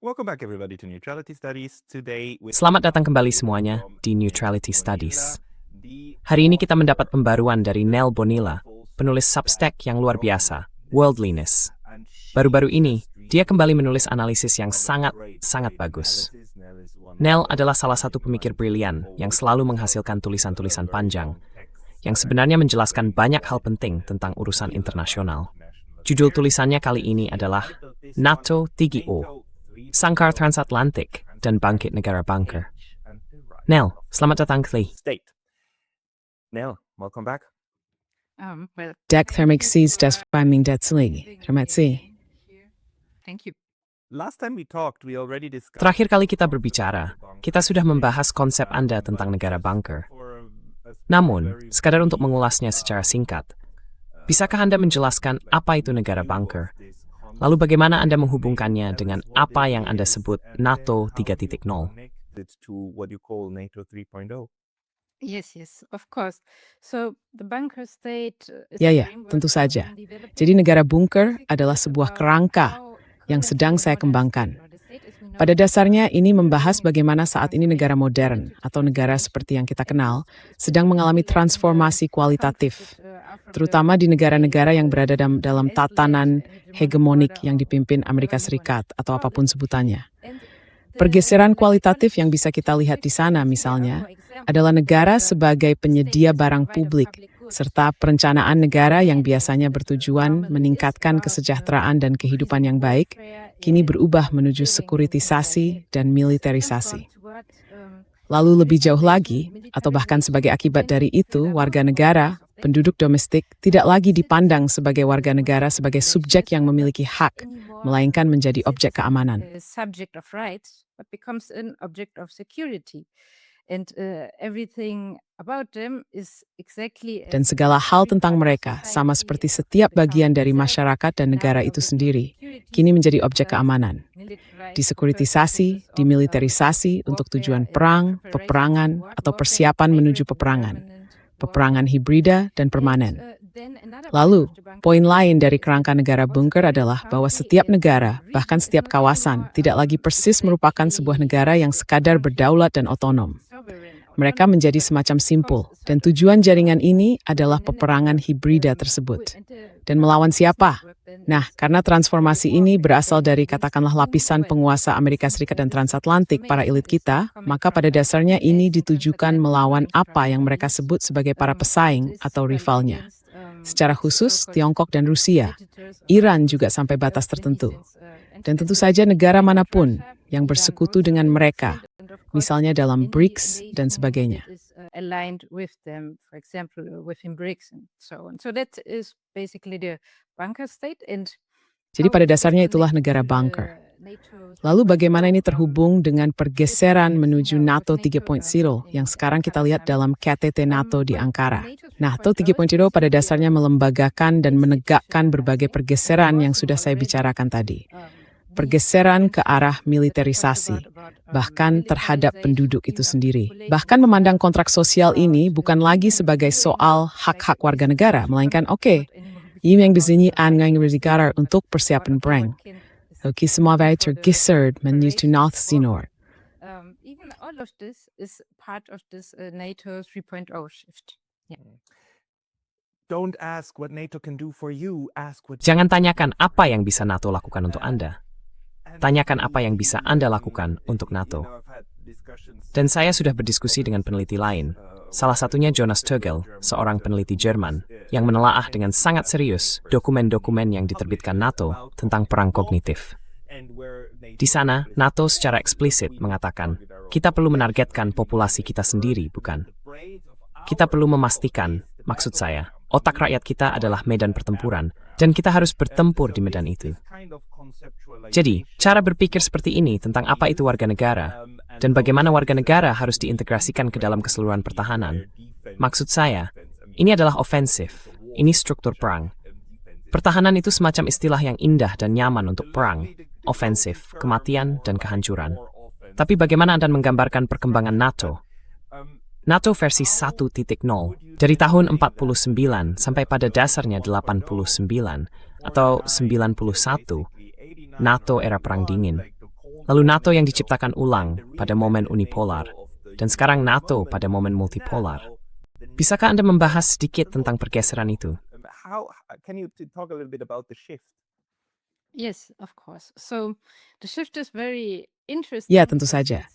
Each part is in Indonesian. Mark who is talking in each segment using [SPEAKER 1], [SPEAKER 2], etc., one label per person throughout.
[SPEAKER 1] Welcome back everybody to Neutrality Studies. Today
[SPEAKER 2] Selamat datang kembali semuanya di Neutrality Studies. Hari ini kita mendapat pembaruan dari Nell Bonilla, penulis Substack yang luar biasa, Worldliness. Baru-baru ini, dia kembali menulis analisis yang sangat bagus. Nell adalah salah satu pemikir brilian yang selalu menghasilkan tulisan-tulisan panjang, yang sebenarnya menjelaskan banyak hal penting tentang urusan internasional. Judul tulisannya kali ini adalah NATO 3O, Sangkar Transatlantik dan Bangkit Negara Bunker. Nell, selamat datang kembali.
[SPEAKER 1] Nell, welcome back.
[SPEAKER 3] Dek thermik seas des framing detsli. Terima kasih.
[SPEAKER 4] Thank you.
[SPEAKER 1] Last time we talked, we already discussed.
[SPEAKER 2] Terakhir kali kita berbicara, kita sudah membahas konsep Anda tentang negara bunker. Namun, sekadar untuk mengulasnya secara singkat, bisakah Anda menjelaskan apa itu negara bunker? Lalu bagaimana Anda menghubungkannya dengan apa yang Anda sebut NATO 3.0?
[SPEAKER 1] It's to what you call NATO 3.0.
[SPEAKER 4] Yes, of course. So the bunker state is
[SPEAKER 3] Ya,
[SPEAKER 4] a
[SPEAKER 3] ya,
[SPEAKER 4] framework
[SPEAKER 3] tentu saja.
[SPEAKER 4] for developing
[SPEAKER 3] Jadi negara bunker adalah sebuah kerangka yang sedang saya kembangkan. Pada dasarnya ini membahas bagaimana saat ini negara modern atau negara seperti yang kita kenal sedang mengalami transformasi kualitatif, terutama di negara-negara yang berada dalam tatanan hegemonik yang dipimpin Amerika Serikat atau apapun sebutannya. Pergeseran kualitatif yang bisa kita lihat di sana misalnya adalah negara sebagai penyedia barang publik serta perencanaan negara yang biasanya bertujuan meningkatkan kesejahteraan dan kehidupan yang baik, kini berubah menuju sekuritisasi dan militerisasi. Lalu lebih jauh lagi, atau bahkan sebagai akibat dari itu, warga negara, penduduk domestik, tidak lagi dipandang sebagai warga negara sebagai subjek yang memiliki hak, melainkan menjadi objek keamanan.
[SPEAKER 4] subject of rights, but becomes an object of security. And everything about them is exactly
[SPEAKER 3] Dan segala hal tentang mereka, sama seperti setiap bagian dari masyarakat dan negara itu sendiri, kini menjadi objek keamanan. Disekuritisasi, dimiliterisasi untuk tujuan perang, peperangan, atau persiapan menuju peperangan. Peperangan hibrida dan permanen. Lalu, poin lain dari kerangka negara bunker adalah bahwa setiap negara, bahkan setiap kawasan, tidak lagi persis merupakan sebuah negara yang sekadar berdaulat dan otonom. Mereka menjadi semacam simpul, dan tujuan jaringan ini adalah peperangan hibrida tersebut. Dan melawan siapa? Nah, karena transformasi ini berasal dari katakanlah lapisan penguasa Amerika Serikat dan transatlantik para elit kita, maka pada dasarnya ini ditujukan melawan apa yang mereka sebut sebagai para pesaing atau rivalnya. Secara khusus, Tiongkok dan Rusia, Iran juga sampai batas tertentu. Dan tentu saja negara manapun yang bersekutu dengan mereka, misalnya dalam BRICS dan sebagainya.
[SPEAKER 4] aligned with them, for example, within BRICS and so on. So that is basically the bunker state. And
[SPEAKER 3] Jadi pada dasarnya itulah negara bunker. Lalu bagaimana ini terhubung dengan pergeseran menuju NATO 3.0 yang sekarang kita lihat dalam KTT NATO di Ankara. NATO 3.0 pada dasarnya melembagakan dan menegakkan berbagai pergeseran yang sudah saya bicarakan tadi. Pergeseran ke arah militerisasi, bahkan terhadap penduduk itu sendiri. Bahkan memandang kontrak sosial ini bukan lagi sebagai soal hak-hak warga negara, melainkan ini yang disini anggaran negara untuk persiapan perang. Oke, semua tergeser menuju North Sinor.
[SPEAKER 4] even all of this is part of this NATO 3.0 shift.
[SPEAKER 1] Don't ask what NATO can do for you, ask what
[SPEAKER 2] Jangan tanyakan apa yang bisa NATO lakukan untuk Anda. Tanyakan apa yang bisa Anda lakukan untuk NATO. Dan saya sudah berdiskusi dengan peneliti lain, salah satunya Jonas Tögel, seorang peneliti Jerman, yang menelaah dengan sangat serius dokumen-dokumen yang diterbitkan NATO tentang perang kognitif. Di sana, NATO secara eksplisit mengatakan, kita perlu menargetkan populasi kita sendiri, bukan? Kita perlu memastikan, maksud saya, otak rakyat kita adalah medan pertempuran, dan kita harus bertempur di medan itu. Jadi, cara berpikir seperti ini tentang apa itu warga negara, dan bagaimana warga negara harus diintegrasikan ke dalam keseluruhan pertahanan. Maksud saya, ini adalah ofensif, ini struktur perang. Pertahanan itu semacam istilah yang indah dan nyaman untuk perang, ofensif, kematian, dan kehancuran. Tapi bagaimana Anda menggambarkan perkembangan NATO? NATO versi 1.0 dari tahun 49 sampai pada dasarnya 89 atau 91, NATO era Perang Dingin. lalu NATO yang diciptakan ulang pada momen unipolar, dan sekarang NATO pada momen multipolar. Bisakah Anda membahas sedikit tentang pergeseran itu?
[SPEAKER 1] How can you talk a little bit about the shift?
[SPEAKER 4] Yes, of course. So the shift is very interesting.
[SPEAKER 3] Ya, tentu saja.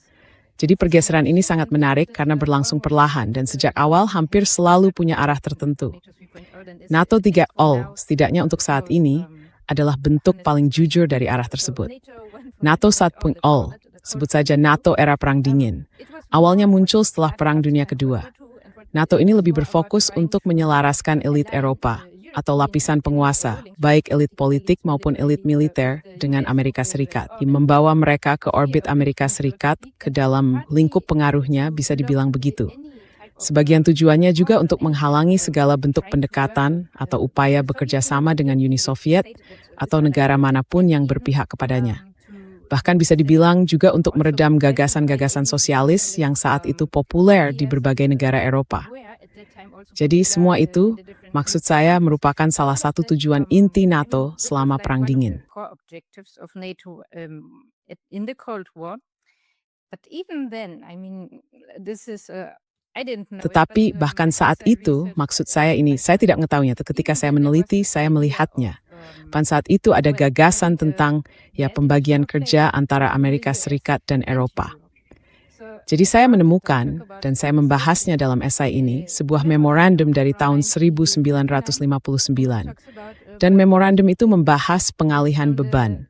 [SPEAKER 3] Jadi pergeseran ini sangat menarik karena berlangsung perlahan dan sejak awal hampir selalu punya arah tertentu. NATO 3.0, setidaknya untuk saat ini, adalah bentuk paling jujur dari arah tersebut. NATO 1.0, sebut saja NATO era Perang Dingin, awalnya muncul setelah Perang Dunia Kedua. NATO ini lebih berfokus untuk menyelaraskan elit Eropa atau lapisan penguasa, baik elit politik maupun elit militer dengan Amerika Serikat. Membawa mereka ke orbit Amerika Serikat ke dalam lingkup pengaruhnya, bisa dibilang begitu. Sebagian tujuannya juga untuk menghalangi segala bentuk pendekatan atau upaya bekerja sama dengan Uni Soviet atau negara manapun yang berpihak kepadanya. Bahkan bisa dibilang juga untuk meredam gagasan-gagasan sosialis yang saat itu populer di berbagai negara Eropa. Jadi semua itu, maksud saya, merupakan salah satu tujuan inti NATO selama Perang Dingin. Tetapi bahkan saat itu, maksud saya ini, saya tidak mengetahuinya. Ketika saya meneliti, saya melihatnya. Pada saat itu ada gagasan tentang pembagian kerja antara Amerika Serikat dan Eropa. Jadi saya menemukan, dan saya membahasnya dalam esai ini, sebuah memorandum dari tahun 1959. Dan memorandum itu membahas pengalihan beban.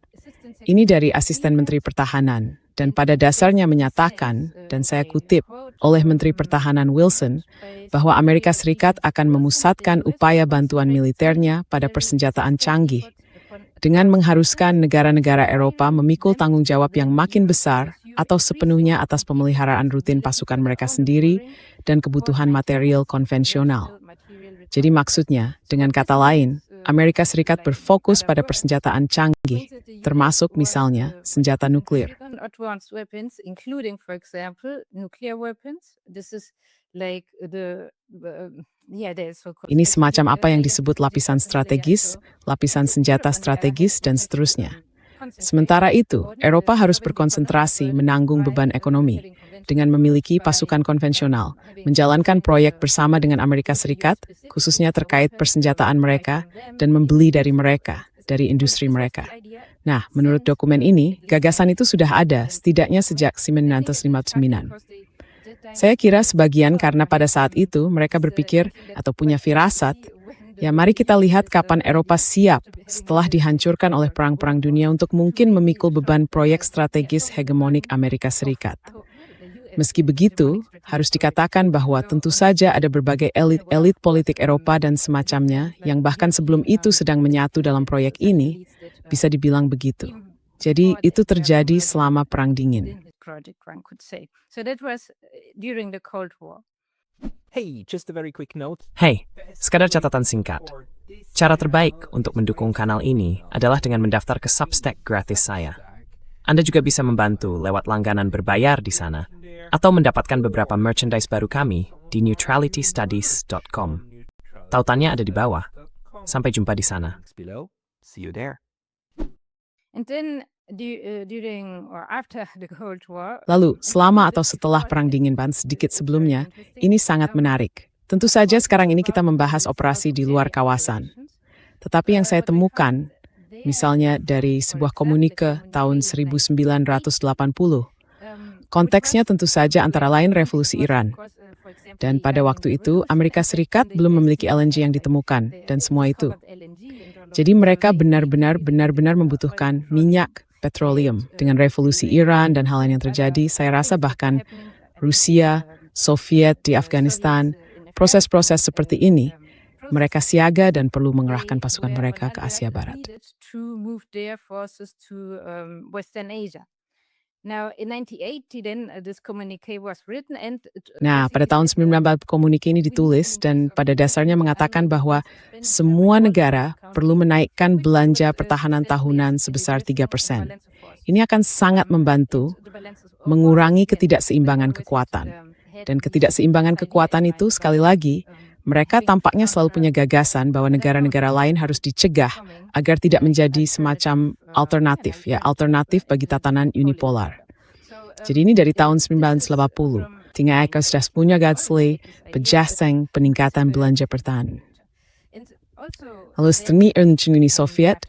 [SPEAKER 3] Ini dari Asisten Menteri Pertahanan, dan pada dasarnya menyatakan, dan saya kutip, oleh Menteri Pertahanan Wilson, bahwa Amerika Serikat akan memusatkan upaya bantuan militernya pada persenjataan canggih, dengan mengharuskan negara-negara Eropa memikul tanggung jawab yang makin besar atau sepenuhnya atas pemeliharaan rutin pasukan mereka sendiri dan kebutuhan material konvensional. Jadi maksudnya, dengan kata lain, Amerika Serikat berfokus pada persenjataan canggih, termasuk misalnya senjata nuklir. Ini semacam apa yang disebut lapisan strategis, lapisan senjata strategis, dan seterusnya. Sementara itu, Eropa harus berkonsentrasi menanggung beban ekonomi dengan memiliki pasukan konvensional, menjalankan proyek bersama dengan Amerika Serikat, khususnya terkait persenjataan mereka, dan membeli dari mereka, dari industri mereka. Nah, menurut dokumen ini, gagasan itu sudah ada, setidaknya sejak 1959. Saya kira sebagian karena pada saat itu mereka berpikir atau punya firasat, mari kita lihat kapan Eropa siap setelah dihancurkan oleh perang-perang dunia untuk mungkin memikul beban proyek strategis hegemonik Amerika Serikat. Meski begitu, harus dikatakan bahwa tentu saja ada berbagai elit-elit politik Eropa dan semacamnya yang bahkan sebelum itu sedang menyatu dalam proyek ini, bisa dibilang begitu. Jadi itu terjadi selama Perang Dingin.
[SPEAKER 1] Hey, just a very quick note.
[SPEAKER 2] Hey, sekadar catatan singkat. Cara terbaik untuk mendukung kanal ini adalah dengan mendaftar ke Substack gratis saya. Anda juga bisa membantu lewat langganan berbayar di sana, atau mendapatkan beberapa merchandise baru kami di neutralitystudies.com. Tautannya ada di bawah. Sampai jumpa di sana.
[SPEAKER 1] Below. See you there.
[SPEAKER 4] And then during or after the Cold War.
[SPEAKER 3] Lalu, selama atau setelah Perang Dingin sedikit sebelumnya, ini sangat menarik. Tentu saja sekarang ini kita membahas operasi di luar kawasan. Tetapi yang saya temukan, misalnya dari sebuah komunike tahun 1980, konteksnya tentu saja antara lain revolusi Iran. Dan pada waktu itu, Amerika Serikat belum memiliki LNG yang ditemukan, dan semua itu. Jadi mereka benar-benar membutuhkan minyak, petroleum. Dengan revolusi Iran dan hal lain yang terjadi, saya rasa bahkan Rusia, Soviet di Afghanistan, proses-proses seperti ini, mereka siaga dan perlu mengerahkan pasukan mereka ke Asia Barat. Nah, pada tahun 1980 komunike ini ditulis dan pada dasarnya mengatakan bahwa semua negara perlu menaikkan belanja pertahanan tahunan sebesar 3%. Ini akan sangat membantu mengurangi ketidakseimbangan kekuatan. Dan ketidakseimbangan kekuatan itu sekali lagi Mereka tampaknya selalu punya gagasan bahwa negara-negara lain harus dicegah agar tidak menjadi semacam alternatif bagi tatanan unipolar. Jadi ini dari tahun 1980. Tinggal Eka sudah punya Gadsli, pejaseng peningkatan belanja pertahanan. Lalu setelah Uni Soviet,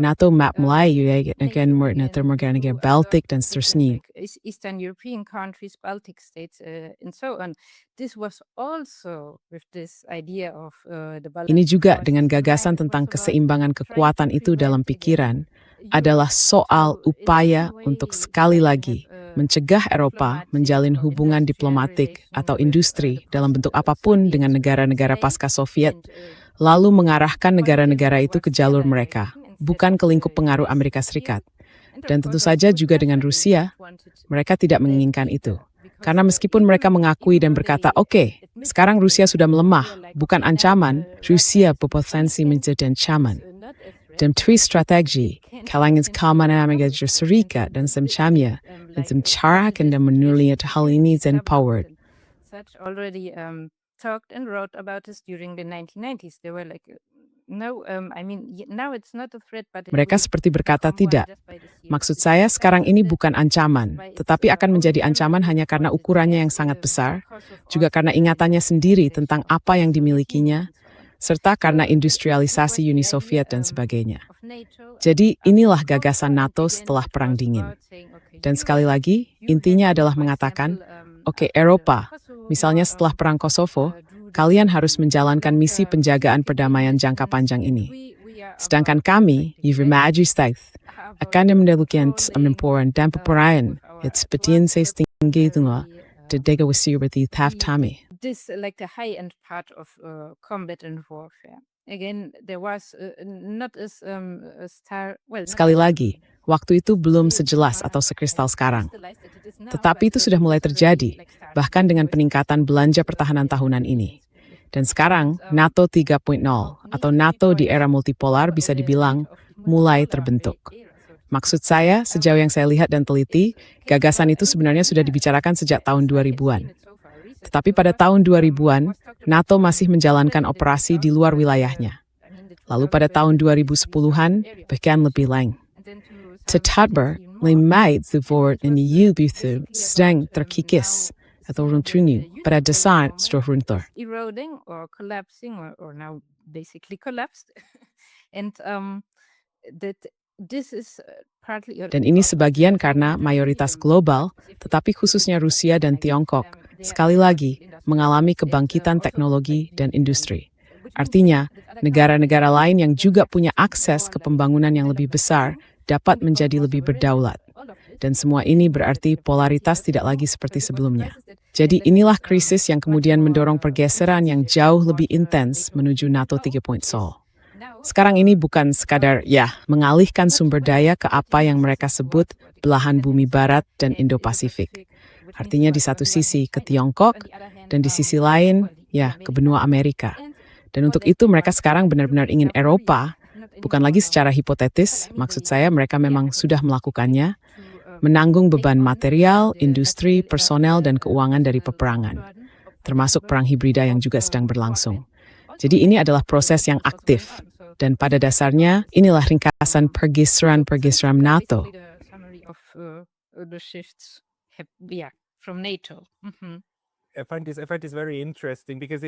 [SPEAKER 3] NATO map Melayu negara-negara Baltik dan seterusnya.
[SPEAKER 4] Eastern European countries, Baltic states, and so on. This was also with this idea of the balance.
[SPEAKER 3] Ini juga dengan gagasan tentang keseimbangan kekuatan itu dalam pikiran adalah soal upaya untuk sekali lagi mencegah Eropa menjalin hubungan diplomatik atau industri dalam bentuk apapun dengan negara-negara pasca Soviet, lalu mengarahkan negara-negara itu ke jalur mereka, bukan ke lingkup pengaruh Amerika Serikat. Dan tentu saja juga dengan Rusia, mereka tidak menginginkan itu. Karena meskipun mereka mengakui dan berkata, oke, sekarang Rusia sudah melemah, bukan ancaman, Rusia berpotensi menjadi ancaman. Dan tri strategi, kalangan keamanan Amerika Serikat dan semacamnya, dan mencarakan dan menulis hal ini dan powered.
[SPEAKER 4] Such already talked and wrote about this during the 1990s. They were like, no, now it's not a threat, but
[SPEAKER 3] Mereka seperti berkata tidak. Maksud saya sekarang ini bukan ancaman, tetapi akan menjadi ancaman hanya karena ukurannya yang sangat besar, juga karena ingatannya sendiri tentang apa yang dimilikinya, serta karena industrialisasi Uni Soviet dan sebagainya. Jadi inilah gagasan NATO setelah Perang Dingin. Dan sekali lagi, intinya adalah mengatakan, oke, Eropa, misalnya setelah Perang Kosovo, kalian harus menjalankan misi penjagaan perdamaian jangka panjang ini. Sedangkan kami, Majesteit, akan mendahulukan penempatan dan peperangan, seperti yang saya tinggi tengah, dedega wasi berarti taftami.
[SPEAKER 4] This like the high-end part of combat and warfare. Again, there was not as a star. Well,
[SPEAKER 3] sekali lagi, waktu itu belum sejelas atau sekristal sekarang. Tetapi itu sudah mulai terjadi, bahkan dengan peningkatan belanja pertahanan tahunan ini. Dan sekarang, NATO 3.0 atau NATO di era multipolar bisa dibilang mulai terbentuk. Maksud saya, sejauh yang saya lihat dan teliti, gagasan itu sebenarnya sudah dibicarakan sejak tahun 2000-an. Tetapi pada tahun 2000-an, NATO masih menjalankan operasi di luar wilayahnya. Lalu pada tahun 2010-an, bahkan lebih lengkap. Tetapi, lemait support in the EU sedang terkikis atau runtuh pada dasar setelah runtuh.
[SPEAKER 4] Eroding or collapsing or now basically collapsed. And that this is partly.
[SPEAKER 3] Dan ini sebagian karena mayoritas global, tetapi khususnya Rusia dan Tiongkok, sekali lagi mengalami kebangkitan teknologi dan industri. Artinya, negara-negara lain yang juga punya akses ke pembangunan yang lebih besar dapat menjadi lebih berdaulat. Dan semua ini berarti polaritas tidak lagi seperti sebelumnya. Jadi inilah krisis yang kemudian mendorong pergeseran yang jauh lebih intens menuju NATO 3.0. Sekarang ini bukan sekadar mengalihkan sumber daya ke apa yang mereka sebut belahan bumi barat dan Indo-Pasifik. Artinya di satu sisi ke Tiongkok, dan di sisi lain, ke benua Amerika. Dan untuk itu mereka sekarang benar-benar ingin Eropa, bukan lagi secara hipotetis, maksud saya mereka memang sudah melakukannya, menanggung beban material, industri, personel, dan keuangan dari peperangan, termasuk perang hibrida yang juga sedang berlangsung. Jadi ini adalah proses yang aktif, dan pada dasarnya inilah ringkasan pergeseran NATO.
[SPEAKER 4] From NATO.
[SPEAKER 1] I find this very interesting because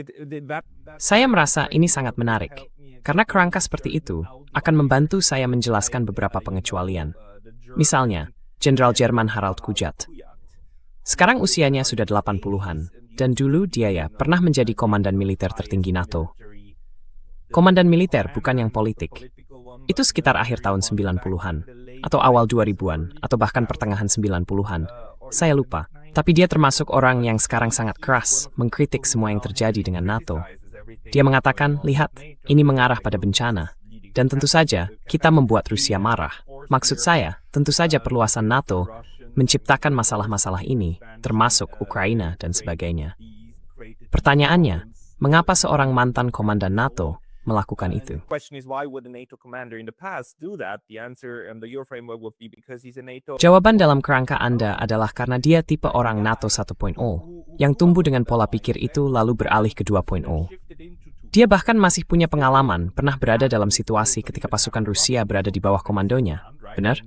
[SPEAKER 2] Saya merasa ini sangat menarik, karena kerangka seperti itu akan membantu saya menjelaskan beberapa pengecualian. Misalnya, Jenderal Jerman Harald Kujat. Sekarang usianya sudah 80-an, dan dulu dia pernah menjadi komandan militer tertinggi NATO. Komandan militer bukan yang politik. Itu sekitar akhir tahun 90-an, atau awal 2000-an, atau bahkan pertengahan 90-an. Saya lupa. Tapi dia termasuk orang yang sekarang sangat keras mengkritik semua yang terjadi dengan NATO. Dia mengatakan, lihat, ini mengarah pada bencana. Dan tentu saja, kita membuat Rusia marah. Maksud saya, tentu saja perluasan NATO menciptakan masalah-masalah ini, termasuk Ukraina dan sebagainya. Pertanyaannya, mengapa seorang mantan komandan NATO melakukan itu.
[SPEAKER 1] The question is, why would a NATO commander in the past do that? The answer the Euro framework would be because he's a NATO.
[SPEAKER 2] Jawaban dalam kerangka Anda adalah karena dia tipe orang NATO 1.0, yang tumbuh dengan pola pikir itu lalu beralih ke 2.0. Dia bahkan masih punya pengalaman, pernah berada dalam situasi ketika pasukan Rusia berada di bawah komandonya. Benar?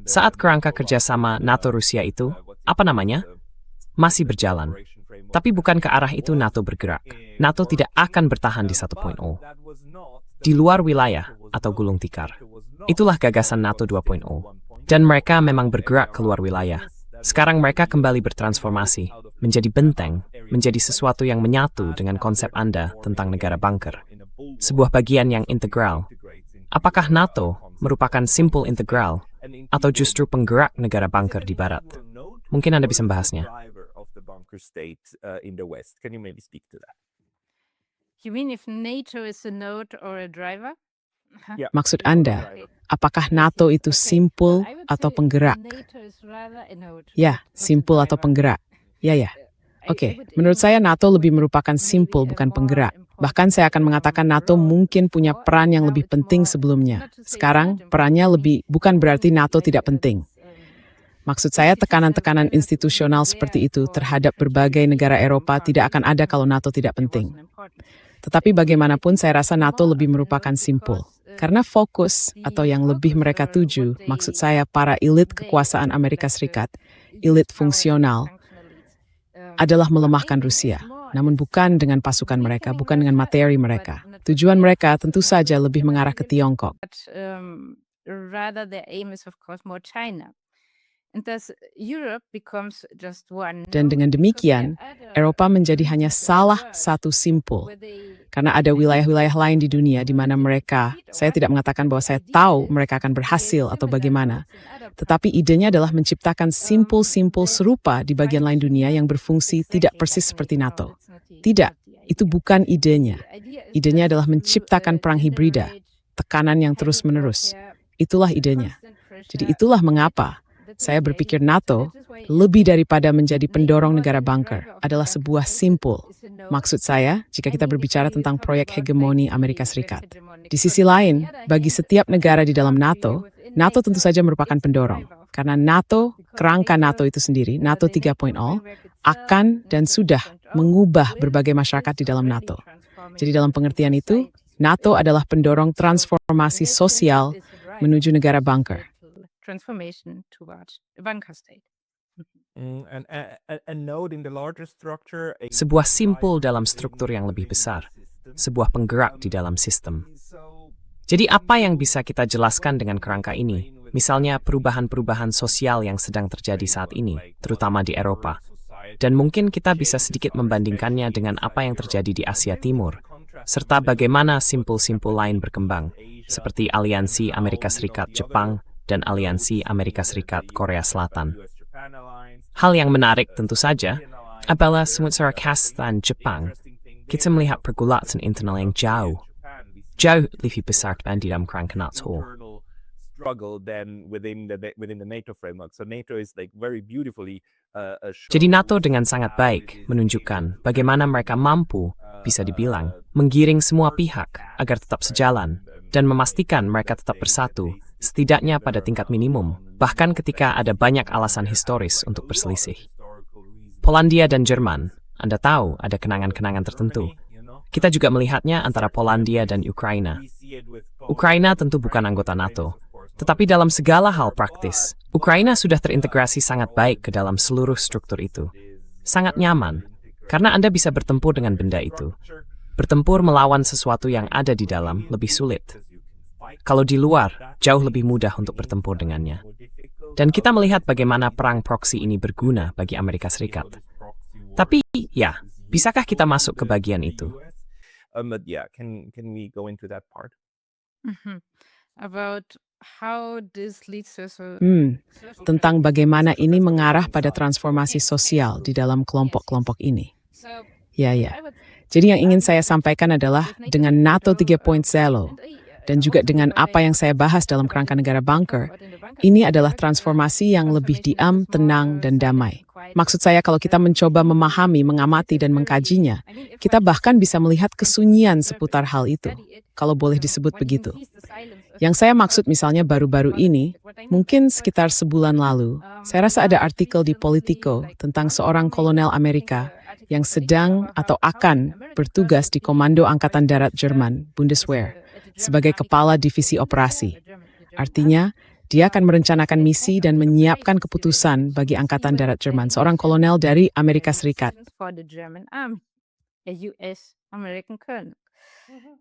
[SPEAKER 2] Saat kerangka kerjasama NATO-Rusia itu, apa namanya? Masih berjalan. Tapi bukan ke arah itu NATO bergerak. NATO tidak akan bertahan di 1.0. Di luar wilayah atau gulung tikar. Itulah gagasan NATO 2.0. Dan mereka memang bergerak keluar wilayah. Sekarang mereka kembali bertransformasi, menjadi benteng, menjadi sesuatu yang menyatu dengan konsep Anda tentang negara bunker. Sebuah bagian yang integral. Apakah NATO merupakan simpul integral atau justru penggerak negara bunker di barat? Mungkin Anda bisa membahasnya.
[SPEAKER 4] You mean if NATO is a node or a driver?
[SPEAKER 3] Maksud Anda, apakah NATO itu simpul
[SPEAKER 4] I would
[SPEAKER 3] atau
[SPEAKER 4] say
[SPEAKER 3] penggerak?
[SPEAKER 4] NATO is rather a node.
[SPEAKER 3] Ya, simpul atau penggerak. Ya. Oke, menurut saya NATO lebih merupakan simpul bukan penggerak. Bahkan saya akan mengatakan NATO mungkin punya peran yang lebih penting sebelumnya. Sekarang, perannya bukan berarti NATO tidak penting. Maksud saya tekanan-tekanan institusional seperti itu terhadap berbagai negara Eropa tidak akan ada kalau NATO tidak penting. Tetapi bagaimanapun saya rasa NATO lebih merupakan simpul. Karena fokus atau yang lebih mereka tuju, maksud saya para elit kekuasaan Amerika Serikat, elit fungsional, adalah melemahkan Rusia. Namun bukan dengan pasukan mereka, bukan dengan materi mereka. Tujuan mereka tentu saja lebih mengarah ke Tiongkok.
[SPEAKER 4] But rather their aim is of course more China. And thus Europe becomes just one.
[SPEAKER 3] Dan dengan demikian, Eropa menjadi hanya salah satu simpul. Karena ada wilayah-wilayah lain di dunia di mana mereka, saya tidak mengatakan bahwa saya tahu mereka akan berhasil atau bagaimana. Tetapi idenya adalah menciptakan simpul-simpul serupa di bagian lain dunia yang berfungsi tidak persis seperti NATO. Tidak, itu bukan idenya. Idenya adalah menciptakan perang hibrida, tekanan yang terus-menerus. Itulah idenya. Jadi itulah mengapa saya berpikir NATO, lebih daripada menjadi pendorong negara bunker, adalah sebuah simpul. Maksud saya, jika kita berbicara tentang proyek hegemoni Amerika Serikat. Di sisi lain, bagi setiap negara di dalam NATO, NATO tentu saja merupakan pendorong. Karena NATO, kerangka NATO itu sendiri, NATO 3.0, akan dan sudah mengubah berbagai masyarakat di dalam NATO. Jadi dalam pengertian itu, NATO adalah pendorong transformasi sosial menuju negara bunker.
[SPEAKER 4] Transformation towards a bunker state.
[SPEAKER 1] A node in the larger structure.
[SPEAKER 2] Sebuah simpul dalam struktur yang lebih besar. Sebuah penggerak di dalam sistem. Jadi apa yang bisa kita jelaskan dengan kerangka ini? Misalnya perubahan-perubahan sosial yang sedang terjadi saat ini, terutama di Eropa. Dan mungkin kita bisa sedikit membandingkannya dengan apa yang terjadi di Asia Timur, serta bagaimana simpul-simpul lain berkembang, seperti aliansi Amerika Serikat-Jepang dan aliansi Amerika Serikat-Korea Selatan. Hal yang menarik tentu saja, adalah sementara Kazakhstan Jepang, kita melihat pergulatan internal yang jauh lebih besar dibanding dalam kerangka NATO. Jadi NATO dengan sangat baik menunjukkan bagaimana mereka mampu, bisa dibilang, menggiring semua pihak agar tetap sejalan dan memastikan mereka tetap bersatu, setidaknya pada tingkat minimum, bahkan ketika ada banyak alasan historis untuk berselisih. Polandia dan Jerman, Anda tahu ada kenangan-kenangan tertentu. Kita juga melihatnya antara Polandia dan Ukraina. Ukraina tentu bukan anggota NATO, tetapi dalam segala hal praktis, Ukraina sudah terintegrasi sangat baik ke dalam seluruh struktur itu. Sangat nyaman, karena Anda bisa bertempur dengan benda itu. Bertempur melawan sesuatu yang ada di dalam lebih sulit. Kalau di luar, jauh lebih mudah untuk bertempur dengannya. Dan kita melihat bagaimana perang proksi ini berguna bagi Amerika Serikat. Tapi, ya, bisakah kita masuk ke bagian itu?
[SPEAKER 1] Can we go into that part?
[SPEAKER 4] About how this leads to
[SPEAKER 3] Tentang bagaimana ini mengarah pada transformasi sosial di dalam kelompok-kelompok ini. Ya. Jadi yang ingin saya sampaikan adalah dengan NATO 3.0 dan juga dengan apa yang saya bahas dalam kerangka negara bunker, ini adalah transformasi yang lebih diam, tenang, dan damai. Maksud saya kalau kita mencoba memahami, mengamati, dan mengkajinya, kita bahkan bisa melihat kesunyian seputar hal itu, kalau boleh disebut begitu. Yang saya maksud misalnya baru-baru ini, mungkin sekitar sebulan lalu, saya rasa ada artikel di Politico tentang seorang kolonel Amerika yang sedang atau akan bertugas di Komando Angkatan Darat Jerman, Bundeswehr, sebagai kepala divisi operasi. Artinya, dia akan merencanakan misi dan menyiapkan keputusan bagi Angkatan Darat Jerman, seorang kolonel dari Amerika Serikat.
[SPEAKER 4] For the German army, a US American colonel.